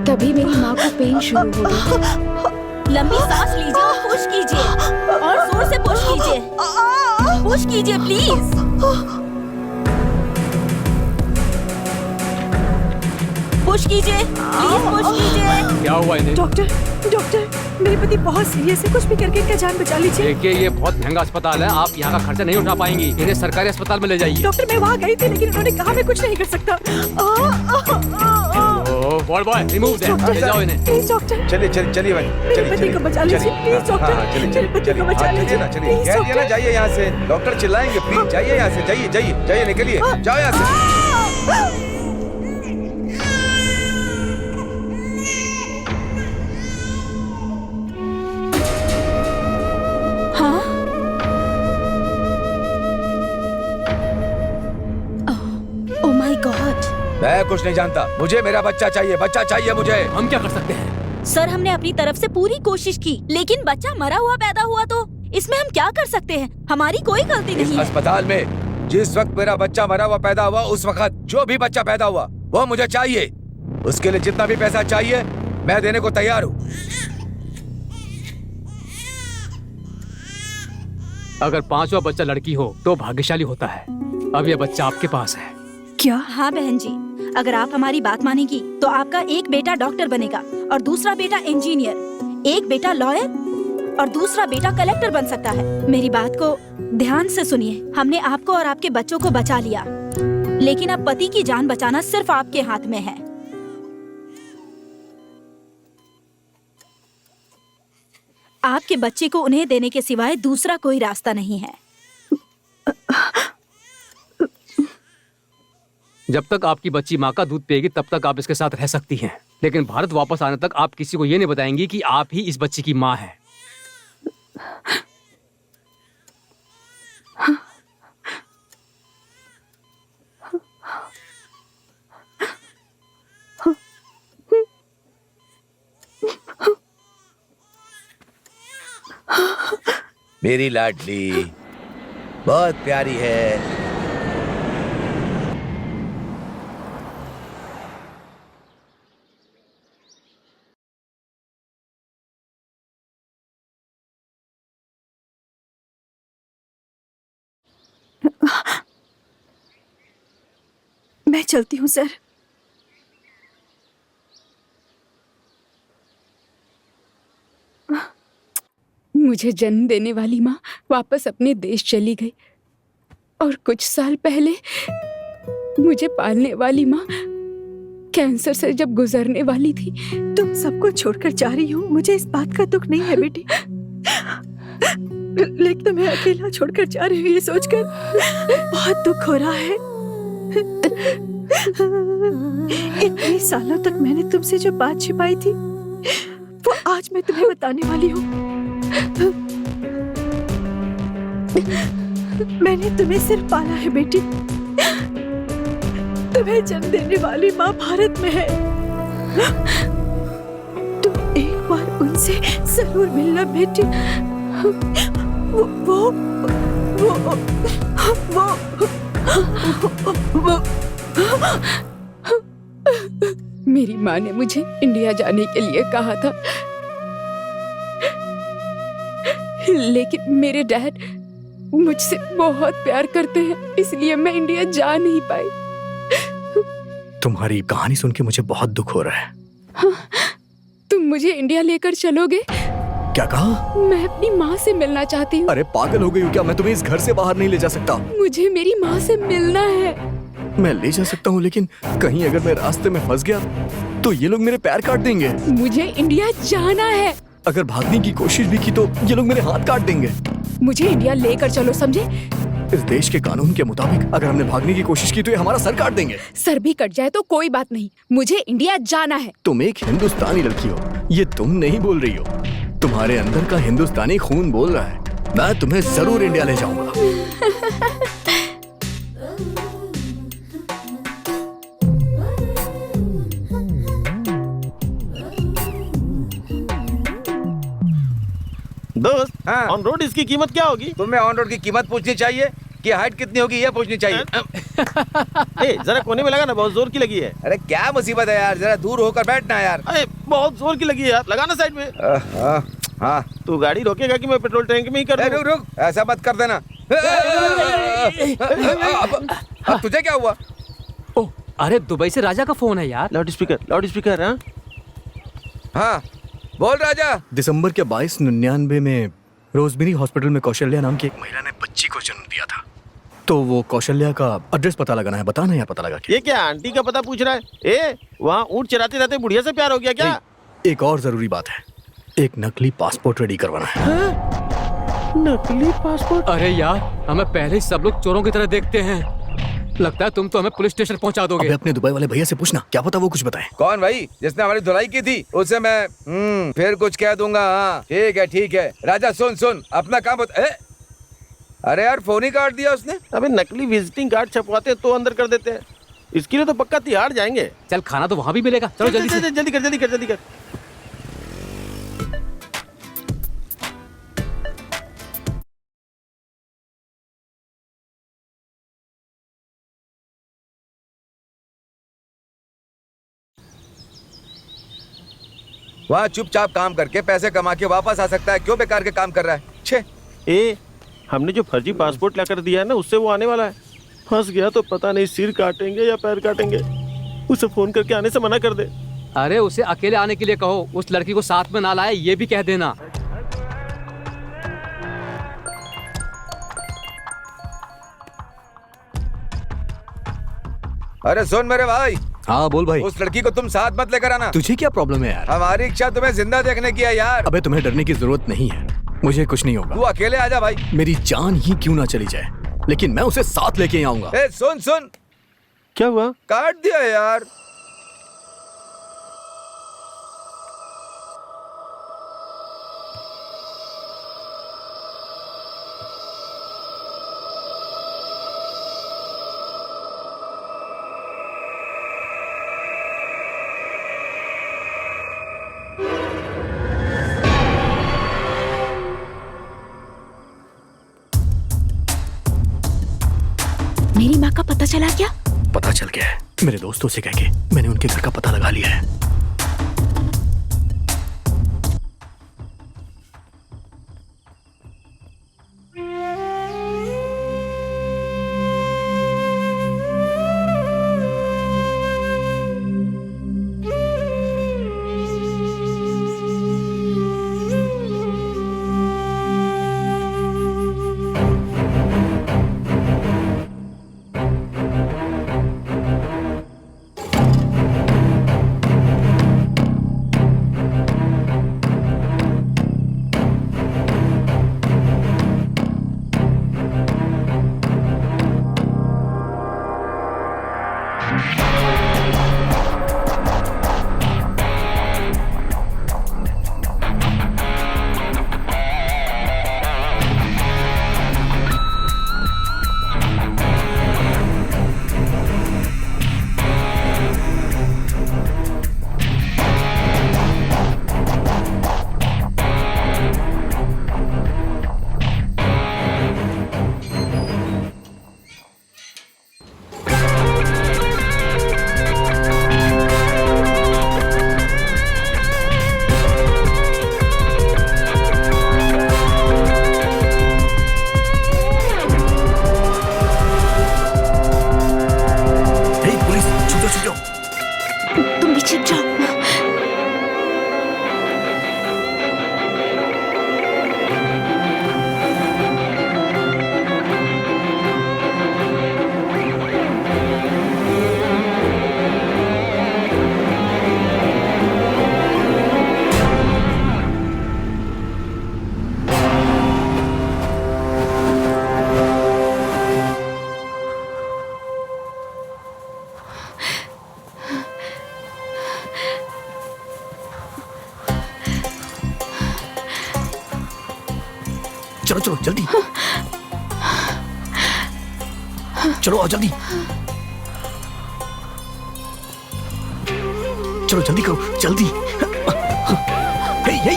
तभी मेरी माँ को पेन शुरू हो गई। लंबी सांस लीजिए और पुश कीजिए, और जोर से पुश कीजिए। पुश कीजिए प्लीज। पुश कीजिए प्लीज, पुश कीजिए। क्या हुआ इन्हें? डॉक्टर, डॉक्टर, मेरे पति बहुत सीरियस है, कुछ भी करके इनका जान बचा लीजिए। देखिए ये बहुत महंगा अस्पताल है, आप यहाँ का खर्चा नहीं उठा पाएंगी। इन्हें सरकारी अस्पताल में ले जाइए। डॉक्टर, मैं वहाँ गई थी, लेकिन उन्होंने कहा मैं कुछ नहीं कर सकता। बॉय बॉय रिमूव दे, ले जाओ इन्हें। प्लीज डॉक्टर, चलिए चलिए चलिए भाई, मेरे पति को बचा लीजिए प्लीज डॉक्टर। मेरे पति को बचा लीजिए चलिए प्लीज ना, डॉक्टर। जाइए यहाँ से, डॉक्टर चिल्लाएंगे। प्लीज जाइए यहाँ से, जाइए जाइए जाइए, निकलिए, जाओ यहाँ से। Oh my God. मैं कुछ नहीं जानता, मुझे मेरा बच्चा चाहिए मुझे। हम क्या कर सकते हैं? सर, हमने अपनी तरफ से पूरी कोशिश की, लेकिन बच्चा मरा हुआ पैदा हुआ तो इसमें हम क्या कर सकते हैं? हमारी कोई गलती नहीं है। अस्पताल में जिस वक्त मेरा बच्चा मरा हुआ पैदा हुआ, उस वक्त जो भी बच्चा पैदा हुआ वो मुझे चाहिए। उसके लिए जितना भी पैसा चाहिए मैं देने को तैयार हूँ। अगर पांचवा बच्चा लड़की हो तो भाग्यशाली होता है। अब यह बच्चा आपके पास है। क्या? हाँ बहन जी, अगर आप हमारी बात मानेगी तो आपका एक बेटा डॉक्टर बनेगा और दूसरा बेटा इंजीनियर, एक बेटा लॉयर और दूसरा बेटा कलेक्टर बन सकता है। मेरी बात को ध्यान से सुनिए। हमने आपको और आपके बच्चों को बचा लिया, लेकिन अब पति की जान बचाना सिर्फ आपके हाथ में है। आपके बच्चे को उन्हें देने के सिवाय दूसरा कोई रास्ता नहीं है। जब तक आपकी बच्ची माँ का दूध पिएगी तब तक आप इसके साथ रह सकती हैं, लेकिन भारत वापस आने तक आप किसी को ये नहीं बताएंगी कि आप ही इस बच्ची की माँ हैं। मेरी लाडली बहुत प्यारी है। मैं चलती हूँ सर। मुझे जन्म देने वाली माँ वापस अपने देश चली गई और कुछ साल पहले मुझे पालने वाली माँ कैंसर से जब गुजरने वाली थी। तुम सबको छोड़कर जा रही हो, मुझे इस बात का दुख नहीं है बेटी, लेकिन तुम्हें अकेला छोड़कर जा रही हूँ ये सोचकर बहुत दुख हो रहा है। इतने सालों तक मैंने तुमसे जो बात छिपाई थी वो आज मैं तुम्हें बताने वाली हूँ। मैंने तुम्हें सिर्फ पाला है बेटी, तुम्हें जन्म देने वाली माँ भारत में है। तुम एक बार उनसे जरूर मिलना बेटी। वो मेरी माँ ने मुझे इंडिया जाने के लिए कहा था, लेकिन मेरे डैड मुझसे बहुत प्यार करते हैं, इसलिए मैं इंडिया जा नहीं पाई। तुम्हारी कहानी सुन के मुझे बहुत दुख हो रहा है। तुम मुझे इंडिया लेकर चलोगे? क्या कहा? मैं अपनी माँ से मिलना चाहती हूँ। अरे पागल हो गई हो क्या? मैं तुम्हें इस घर से बाहर नहीं ले जा सकता। मुझे मेरी माँ से मिलना है। मैं ले जा सकता हूँ, लेकिन कहीं अगर मैं रास्ते में फंस गया तो ये लोग मेरे पैर काट देंगे। मुझे इंडिया जाना है। अगर भागने की कोशिश भी की तो ये लोग मेरे हाथ काट देंगे। मुझे इंडिया लेकर चलो, समझे? इस देश के कानून के मुताबिक अगर हमने भागने की कोशिश की तो ये हमारा सर काट देंगे। सर भी कट जाए तो कोई बात नहीं, मुझे इंडिया जाना है। तुम एक हिंदुस्तानी लड़की हो, ये तुम नहीं बोल रही हो। तुम्हारे अंदर का हिंदुस्तानी खून बोल रहा है। मैं तुम्हें जरूर इंडिया ले जाऊंगा। दोस्त, हाँ। ऑन रोड इसकी कीमत क्या होगी? तुम्हें ऑन रोड की कीमत पूछनी चाहिए कि हाइट कितनी होगी ये पूछनी चाहिए। ए, जरा कोने में लगा ना, बहुत जोर की लगी है। अरे क्या मुसीबत है यार, जरा दूर होकर बैठना यार। अरे बहुत जोर की लगी है यार, लगाना साइड में। हाँ तू गाड़ी रोकेगा कि मैं पेट्रोल टैंक में ही कर दूं? रुक रुक, ऐसा मत कर देना। अब तुझे क्या हुआ? ओह, अरे दुबई से राजा का फोन है यार। Loud speaker. हाँ हाँ बोल राजा। दिसंबर के 2299 में रोजमेरी हॉस्पिटल में कौशल्या नाम की एक महिला ने बच्ची को जन्म दिया था। तो वो कौशल्या का एड्रेस पता लगाना है, बताना या पता लगा के? ये क्या आंटी का पता पूछ रहा है? वहाँ ऊँट चराते रहते बुढ़िया से प्यार हो गया क्या? एक और जरूरी बात है, एक नकली पासपोर्ट रेडी करवाना है। नकली पासपोर्ट? अरे यार, हमें पहले ही सब लोग चोरों की तरह देखते हैं। लगता है तुम तो हमें पुलिस स्टेशन पहुंचा दोगे। अबे अपने दुबई वाले भैया से पूछना, क्या पता वो कुछ बताए। कौन भाई? जिसने हमारी धुलाई की थी उससे मैं फिर कुछ कह दूंगा। हाँ ठीक है राजा, सुन अपना काम बता। अरे यार फोन ही काट दिया उसने। अबे नकली विजिटिंग कार्ड छपवाते तो अंदर कर देते हैं, इसके लिए तो पक्का तिहाड़ जाएंगे। चल खाना तो वहाँ भी मिलेगा, चलो जल्दी से। जल्दी कर। वहाँ चुपचाप काम करके पैसे कमा के वापस आ सकता है, क्यों बेकार के काम कर रहा है? छे हमने जो फर्जी पासपोर्ट लाकर दिया है ना, उससे वो आने वाला है। फंस गया तो पता नहीं सिर काटेंगे या पैर काटेंगे। उसे फोन करके आने से मना कर दे। अरे उसे अकेले आने के लिए कहो, उस लड़की को साथ में ना लाए ये भी कह देना। अरे सुन मेरे भाई। हाँ बोल भाई। उस लड़की को तुम साथ मत लेकर आना। तुझे क्या प्रॉब्लम है यार? हमारी इच्छा तुम्हें जिंदा देखने की है यार। अबे तुम्हें डरने की जरूरत नहीं है, मुझे कुछ नहीं होगा। तू अकेले आजा भाई। मेरी जान ही क्यों ना चली जाए, लेकिन मैं उसे साथ लेके आऊंगा। सुन क्या हुआ? काट दिया यार। मेरी माँ का पता चला क्या? पता चल गया है, मेरे दोस्तों से कह के मैंने उनके घर का पता लगा लिया है। चलो चलो जल्दी, चलो आओ जल्दी, चलो जल्दी करो जल्दी। हे हे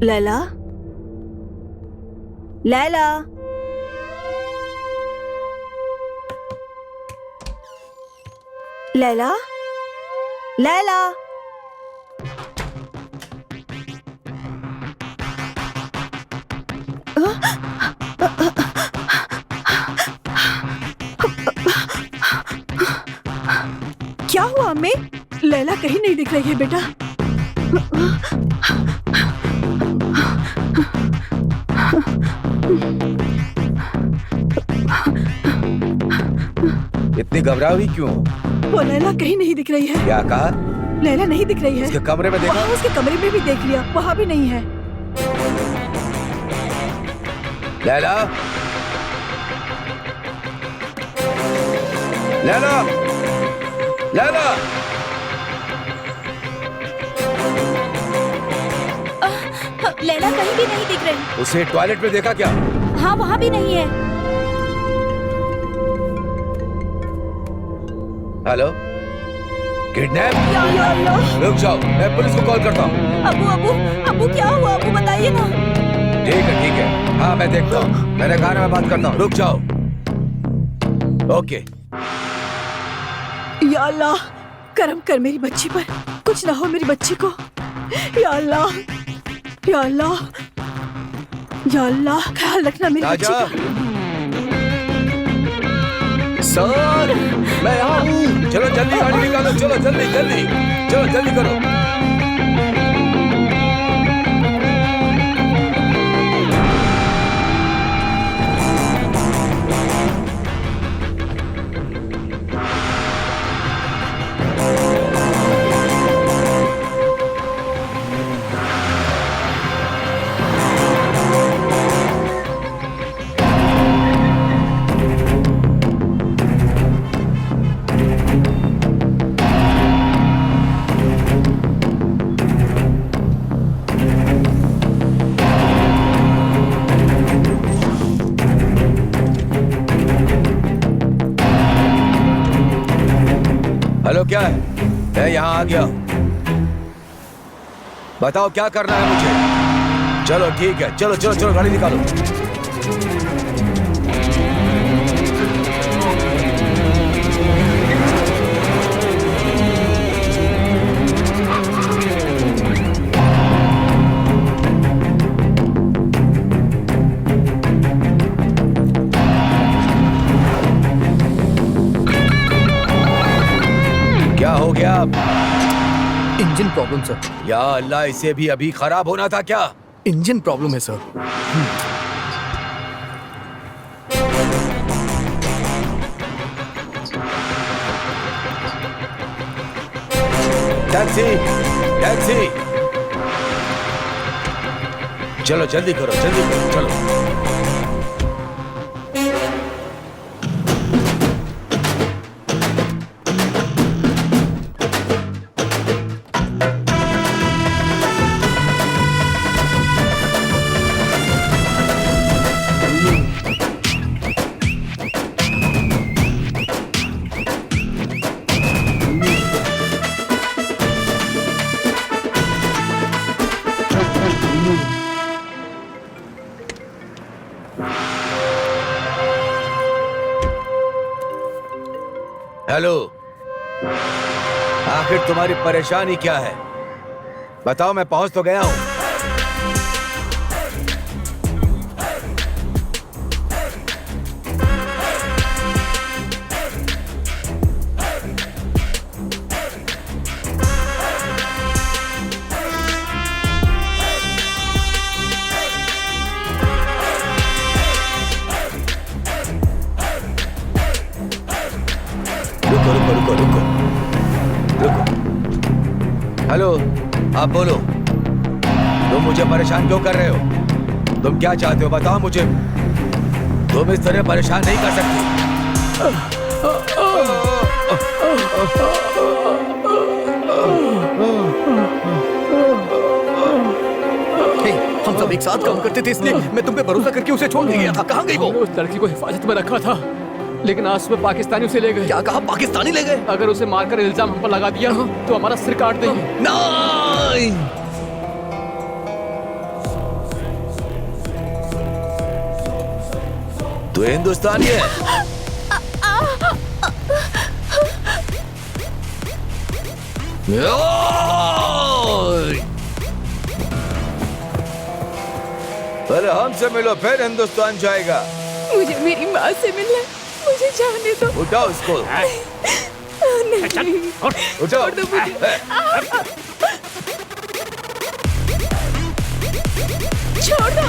लैला, लैला, लैला, लैला। क्या हुआ अम्मी? लैला कहीं नहीं दिख रही है बेटा। इतनी घबरा हुई क्यों? वो लैला कहीं नहीं दिख रही है। क्या कहा? लैला नहीं दिख रही है। उसके कमरे में देखा? वहाँ उसके कमरे में भी देख लिया, वहाँ भी नहीं है। लैला, लैला, लैला। लैला कहीं भी नहीं दिख रही। उसे टॉयलेट में देखा क्या? हाँ, वहाँ भी नहीं है। Hello, kidnap? या अल्लाह। रुक जाओ, मैं पुलिस को कॉल करता हूँ। अबू अबू अबू क्या हुआ? अबू बताइए ना। ठीक है, हाँ मैं देखता हूँ। मैंने कहा ना मैं बात करता हूँ, रुक जाओ। ओके। या अल्लाह, करम कर मेरी बच्ची पर, कुछ ना हो मेरी बच्ची को। या अल्लाह, या अल्लाह, या अल्लाह, ख्याल रखना मेरी बच्ची राजा, का। सर मैं यहाँ हूँ। चलो जल्दी गाड़ी निकालो, चलो जल्दी जल्दी, चलो जल्दी करो। हेलो, क्या है? मैं यहाँ आ गया। बताओ क्या करना है मुझे? चलो ठीक है, चलो चलो चलो गाड़ी निकालो। क्या हो गया? Engine problem sir. या अल्लाह, इसे भी अभी खराब होना था क्या? इंजन प्रॉब्लम है सर। Taxi, taxi. चलो जल्दी करो, जल्दी करो, चलो। हेलो, आखिर तुम्हारी परेशानी क्या है? बताओ, मैं पहुंच तो गया हूं। रुको। हेलो, आप बोलो। तुम मुझे परेशान क्यों कर रहे हो? तुम क्या चाहते हो बताओ मुझे। तुम इस तरह परेशान नहीं कर सकती। हम सब एक साथ काम करते थे, इसलिए मैं तुम पे भरोसा करके उसे छोड़ के गया था। कहाँ गई वो? उस लड़की को हिफाजत में रखा था, लेकिन आज सुबह पाकिस्तानी उसे ले गए। क्या कहा? पाकिस्तानी ले गए? अगर उसे मारकर इल्जाम हम पर लगा दिया तो हमारा सिर काट देंगे। नहीं। तू हिंदुस्तानी है? पहले हमसे मिलो, फिर हिंदुस्तान जाएगा। मुझे मेरी माँ से मिलना है, मुझे जाने दो। उठाओ उसको। नहीं, उठाओ। छोड़ दो मुझे। छोड़ दो।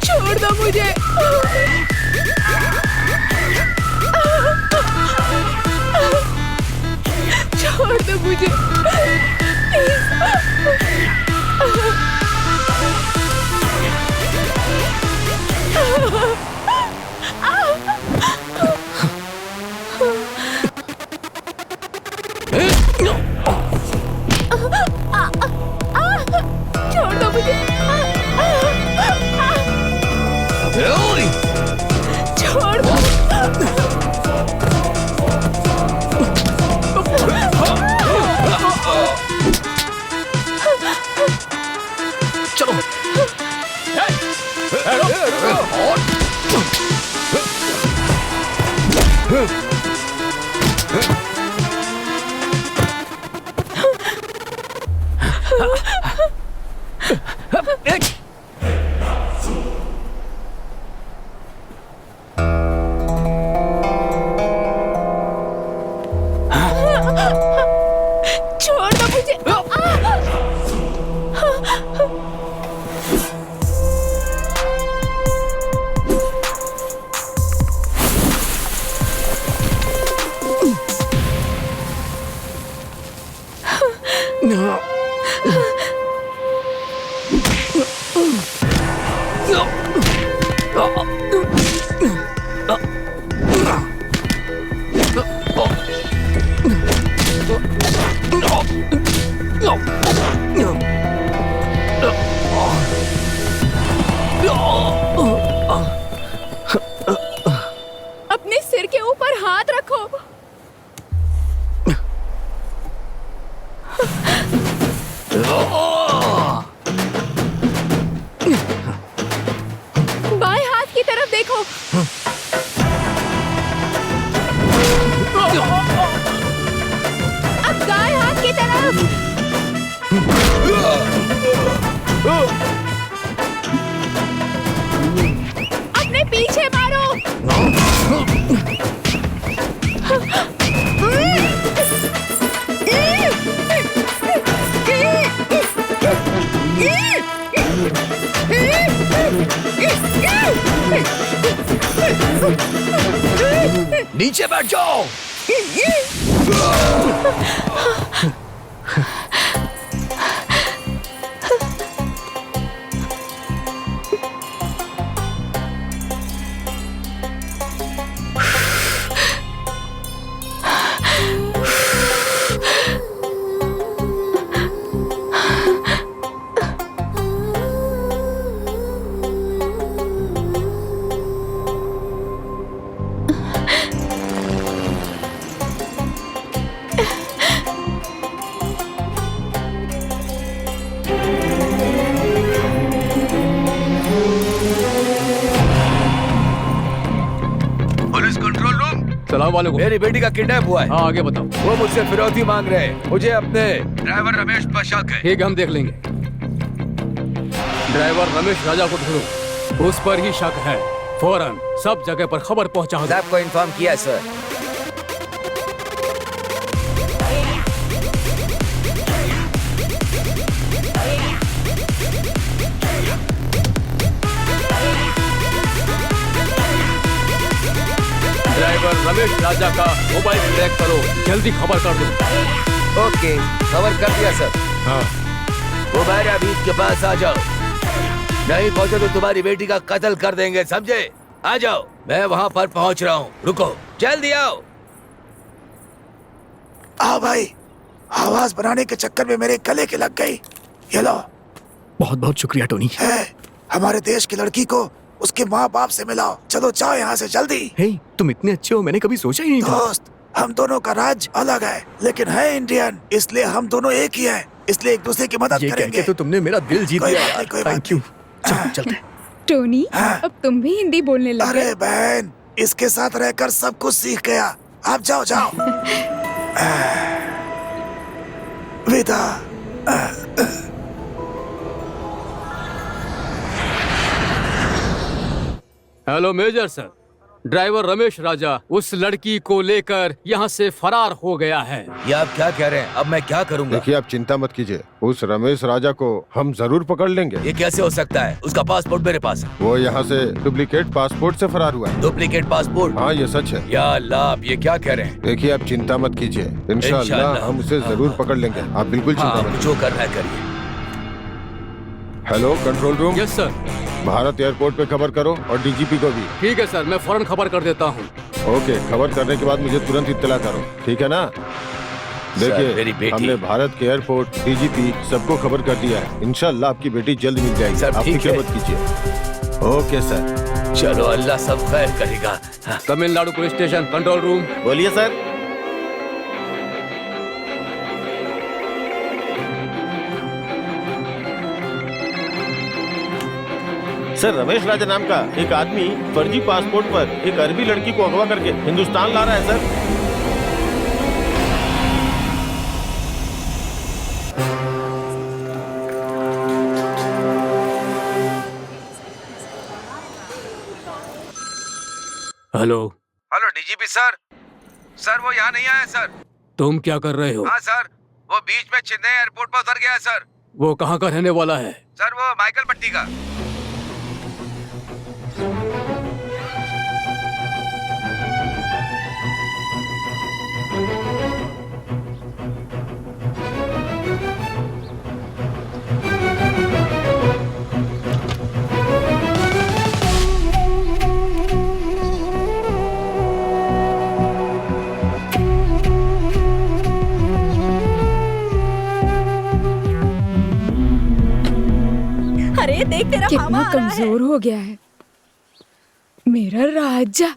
छोड़ दो मुझे। छोड़ दो मुझे। छोड़ दो मुझे। छोड़ दो। चलो। छोड़ दो मुझे। अपने सिर के ऊपर हाथ रखो। बाएं हाथ की तरफ देखो। अब दाएं हाथ की तरफ। अपने पीछे मारो। नीचे बैठ जाओ। Police control room. सलाम वालेकुम। मेरी बेटी का किडनैप हुआ है। हाँ आगे बताओ। वो मुझसे फिरौती मांग रहे हैं। मुझे अपने ड्राइवर रमेश पर शक है। ठीक है, हम देख लेंगे। ड्राइवर रमेश राजा को ढूंढो, उस पर ही शक है। फौरन सब जगह पर खबर पहुंचाओ। साहब को इन्फॉर्म किया सर। ड्राइवर रमेश राजा का मोबाइल ट्रैक करो, जल्दी खबर कर दो। ओके, खबर कर दिया सर। हाँ। मोबाइल अभी के पास आ जाओ, नहीं पहुंचे तो तुम्हारी बेटी का कत्ल कर देंगे, समझे? आ जाओ, मैं वहाँ पर पहुँच रहा हूँ, रुको, जल्दी आओ। आओ भाई, आवाज बनाने के चक्कर में मेरे गले के लग गई। ये लो। बहुत बहुत शुक्रिया टोनी। हमारे देश की लड़की को उसके माँ बाप से मिलाओ। चलो जाओ यहाँ से जल्दी। हे, तुम इतने अच्छे हो, मैंने कभी सोचा ही नहीं था। दोस्त, हम दोनों का राज्य अलग है लेकिन है इंडियन, इसलिए हम दोनों एक ही हैं, इसलिए एक दूसरे की मदद ये करेंगे। तो तुमने मेरा दिल जीत लिया यार। Thank you. चलो चलते। टोनी, अब तुम भी हिंदी बोलने लगे। अरे बहन, इसके साथ रहकर सब कुछ सीख गया। आप जाओ जाओ। विदा। Hello major sir, driver Ramesh Raja उस लड़की को लेकर यहाँ से फरार हो गया है। ये आप क्या कह रहे हैं? अब मैं क्या करूँगा? देखिए, आप चिंता मत कीजिए, उस रमेश राजा को हम जरूर पकड़ लेंगे। ये कैसे हो सकता है? उसका पासपोर्ट मेरे पास है। वो यहाँ से डुप्लीकेट पासपोर्ट से फरार हुआ है। Duplicate passport? हाँ, ये सच है। या अल्लाह, आप ये क्या कह रहे हैं? देखिए, आप चिंता मत कीजिए, इंशाअल्लाह हम उसे जरूर पकड़ लेंगे। आप बिल्कुल चिंता मत। जो करना है करिए। Hello control room. Yes sir. Bharat airport पे खबर करो और डीजीपी को भी। ठीक है सर, मैं फौरन खबर कर देता हूँ। ओके, खबर करने के बाद मुझे तुरंत इत्तला करो, ठीक है ना? देखिए, हमने भारत के एयरपोर्ट, डीजीपी सबको खबर कर दिया है। इंशाअल्लाह आपकी बेटी जल्द मिल जाएगी। आप फिक्र मत कीजिए। Okay sir. चलो, अल्लाह सब खैर करेगा। Tamil Nadu police station, control room. बोलिए सर। सर, रमेश राजा नाम का एक आदमी फर्जी पासपोर्ट पर एक अरबी लड़की को अगवा करके हिंदुस्तान ला रहा है sir. Hello. Hello DGP sir. Sir, वो यहाँ नहीं आया सर। तुम क्या कर रहे हो? हाँ सर, वो बीच में चेन्नई एयरपोर्ट पर उतर गया है सर। वो कहाँ का रहने वाला है? सर, वो माइकल पट्टी का। अरे देख, तेरा कितना मामा आ रहा है। कमजोर हो गया है मेरा राजा।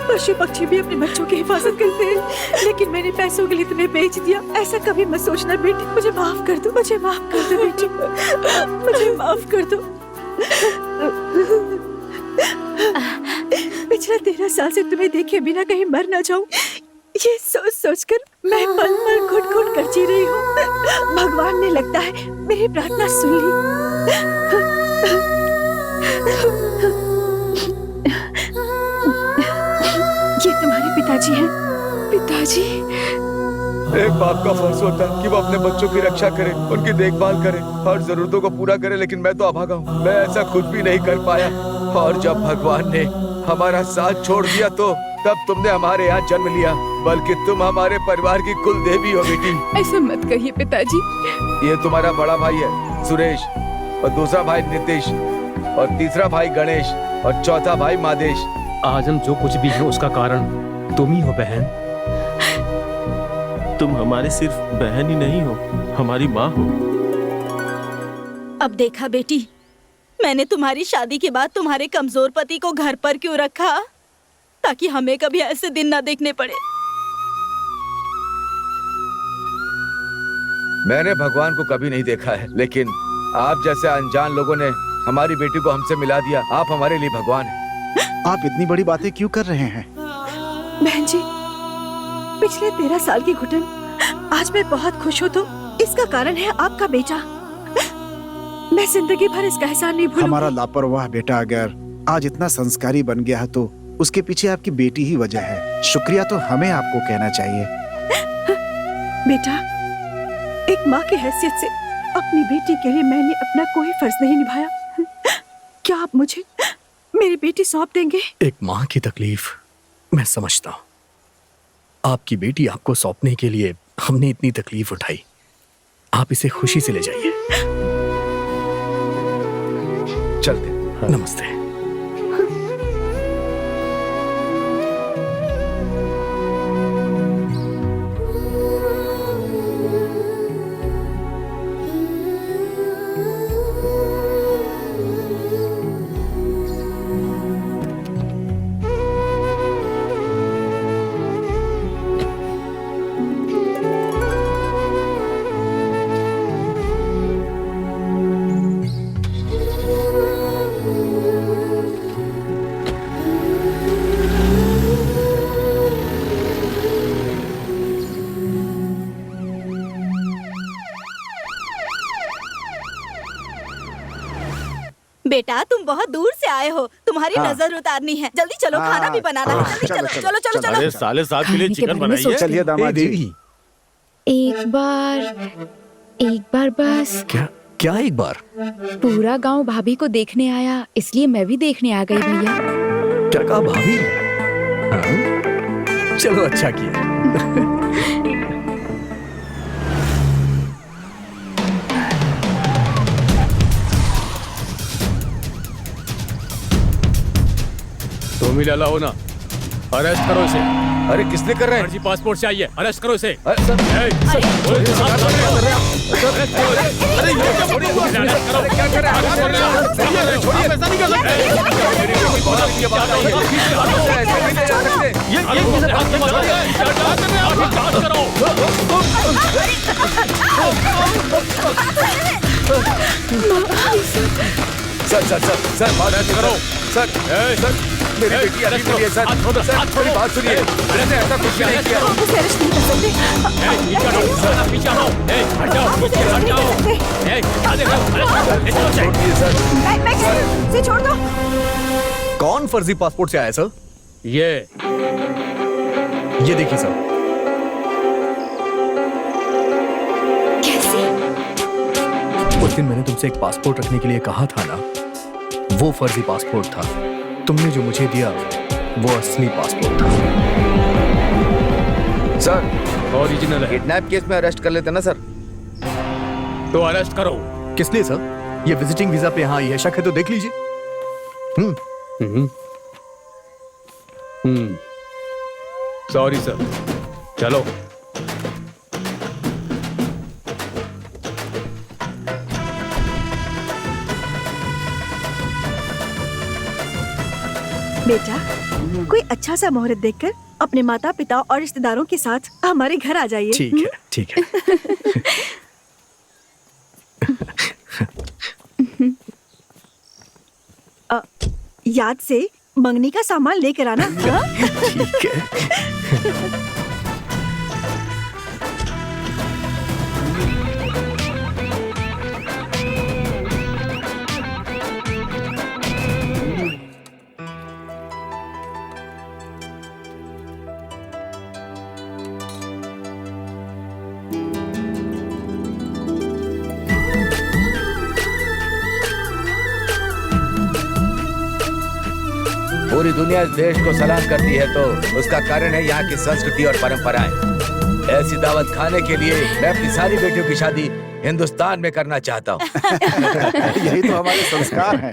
पशु पक्षी भी अपने बच्चों की हिफाजत करते हैं, लेकिन मैंने पैसों के लिए तुम्हें बेच दिया। ऐसा कभी मत सोचना बेटी। मुझे माफ कर दो, मुझे माफ कर दो बेटी, मुझे माफ कर दो। पिछला 13 साल से तुम्हें देखे बिना कहीं मर ना जाऊं, ये सोच सोच कर मैं पल पल घुट घुट कर जी रही हूँ। भगवान ने लगता है मेरी प्रार्थना सुन ली। ये तुम्हारे पिताजी हैं। पिताजी? एक बाप का फर्ज होता है कि वो अपने बच्चों की रक्षा करे, उनकी देखभाल करे, हर जरूरतों को पूरा करे, लेकिन मैं तो अभागा हूँ। मैं ऐसा खुद भी नहीं कर पाया। और जब भगवान ने हमारा साथ छोड़ दिया तो तब तुमने हमारे यहाँ जन्म लिया, बल्कि तुम हमारे परिवार की कुल देवी हो बेटी। ऐसा मत कहिए पिताजी। ये तुम्हारा बड़ा भाई है सुरेश, और दूसरा भाई नीतीश, और तीसरा भाई गणेश, और चौथा भाई मादेश। आज हम जो कुछ भी है उसका कारण तुम ही हो बहन। तुम हमारे सिर्फ बहन ही नहीं हो, हमारी माँ हो। अब देखा बेटी, मैंने तुम्हारी शादी के बाद तुम्हारे कमजोर पति को घर पर क्यों रखा, ताकि हमें कभी ऐसे दिन ना देखने पड़े। मैंने भगवान को कभी नहीं देखा है, लेकिन आप जैसे अनजान लोगों ने हमारी बेटी को हमसे मिला दिया। आप हमारे लिए भगवान हैं। आप इतनी बड़ी बातें क्यों कर रहे हैं? बहन जी, पिछले 13 साल की घुटन आज मैं बहुत खुश हूँ, तो इसका कारण है आपका बेटा। मैं जिंदगी भर इसका एहसान नहीं भूलूंगी। हमारा लापरवाह बेटा अगर आज इतना संस्कारी बन गया है तो उसके पीछे आपकी बेटी ही वजह है। शुक्रिया तो हमें आपको कहना चाहिए। बेटा, एक माँ की हैसियत से अपनी बेटी के लिए मैंने अपना कोई फर्ज नहीं निभाया। क्या आप मुझे मेरी बेटी सौंप देंगे? एक माँ की तकलीफ मैं समझता हूँ। आपकी बेटी आपको सौंपने के लिए हमने इतनी तकलीफ उठाई। आप इसे खुशी से ले जाइए। चलते। नमस्ते। बेटा, तुम बहुत दूर से आए हो, तुम्हारी नजर उतारनी है। जल्दी चलो, खाना भी बनाना है। जल्दी चलो, चलो चलो चलो। अरे साले साहब के लिए खाने के चिकन बारे में बनाइए। चलिए दामाद जी। एक बार बस। क्या एक बार? पूरा गांव भाभी को देखने आया, इसलिए मैं भी देखने आ गई भैया। क्या कहा भाभी? हाँ? चलो अच्छा किया। तुम ही लाला हो ना, अरेस्ट करो इसे। अरे किसने कर रहे हैं? फर्जी पासपोर्ट से आई है, अरेस्ट करो इसे। अरे सर, क्या कर रहे सर, बात करो सर। मेरी बेटी अभी मिली है सर। मेरी बात सुनिए, मैंने ऐसा कुछ नहीं किया। आप उसे अरेस्ट नहीं कर सकते। पीछे हटो, हट जाओ, पीछे हट जाओ। छोड़िए सर। मैं छोड़ दो। कौन फर्जी पासपोर्ट से आया सर? ये देखिए सर। कैसे? उस दिन मैंने तुमसे एक पासपोर्ट रखने के लिए कहा था ना, वो फर्जी पासपोर्ट था। तुमने जो मुझे दिया वो असली पासपोर्ट था। सर, ओरिजिनल है। किडनैप केस में अरेस्ट कर लेते ना सर। तो अरेस्ट करो। किस लिए सर? ये विजिटिंग वीजा पे यहाँ आई है, शक है तो देख लीजिए। सॉरी सर, चलो। बेटा, कोई अच्छा सा मुहूर्त देखकर अपने माता पिता और रिश्तेदारों के साथ हमारे घर आ जाइए। ठीक है, ठीक है। याद से मंगनी का सामान लेकर आना। हाँ? ठीक है। पूरी दुनिया इस देश को सलाम करती है तो उसका कारण है यहाँ की संस्कृति और परंपराएं। ऐसी दावत खाने के लिए मैं अपनी सारी बेटियों की शादी हिंदुस्तान में करना चाहता हूँ। यही तो हमारे संस्कार हैं।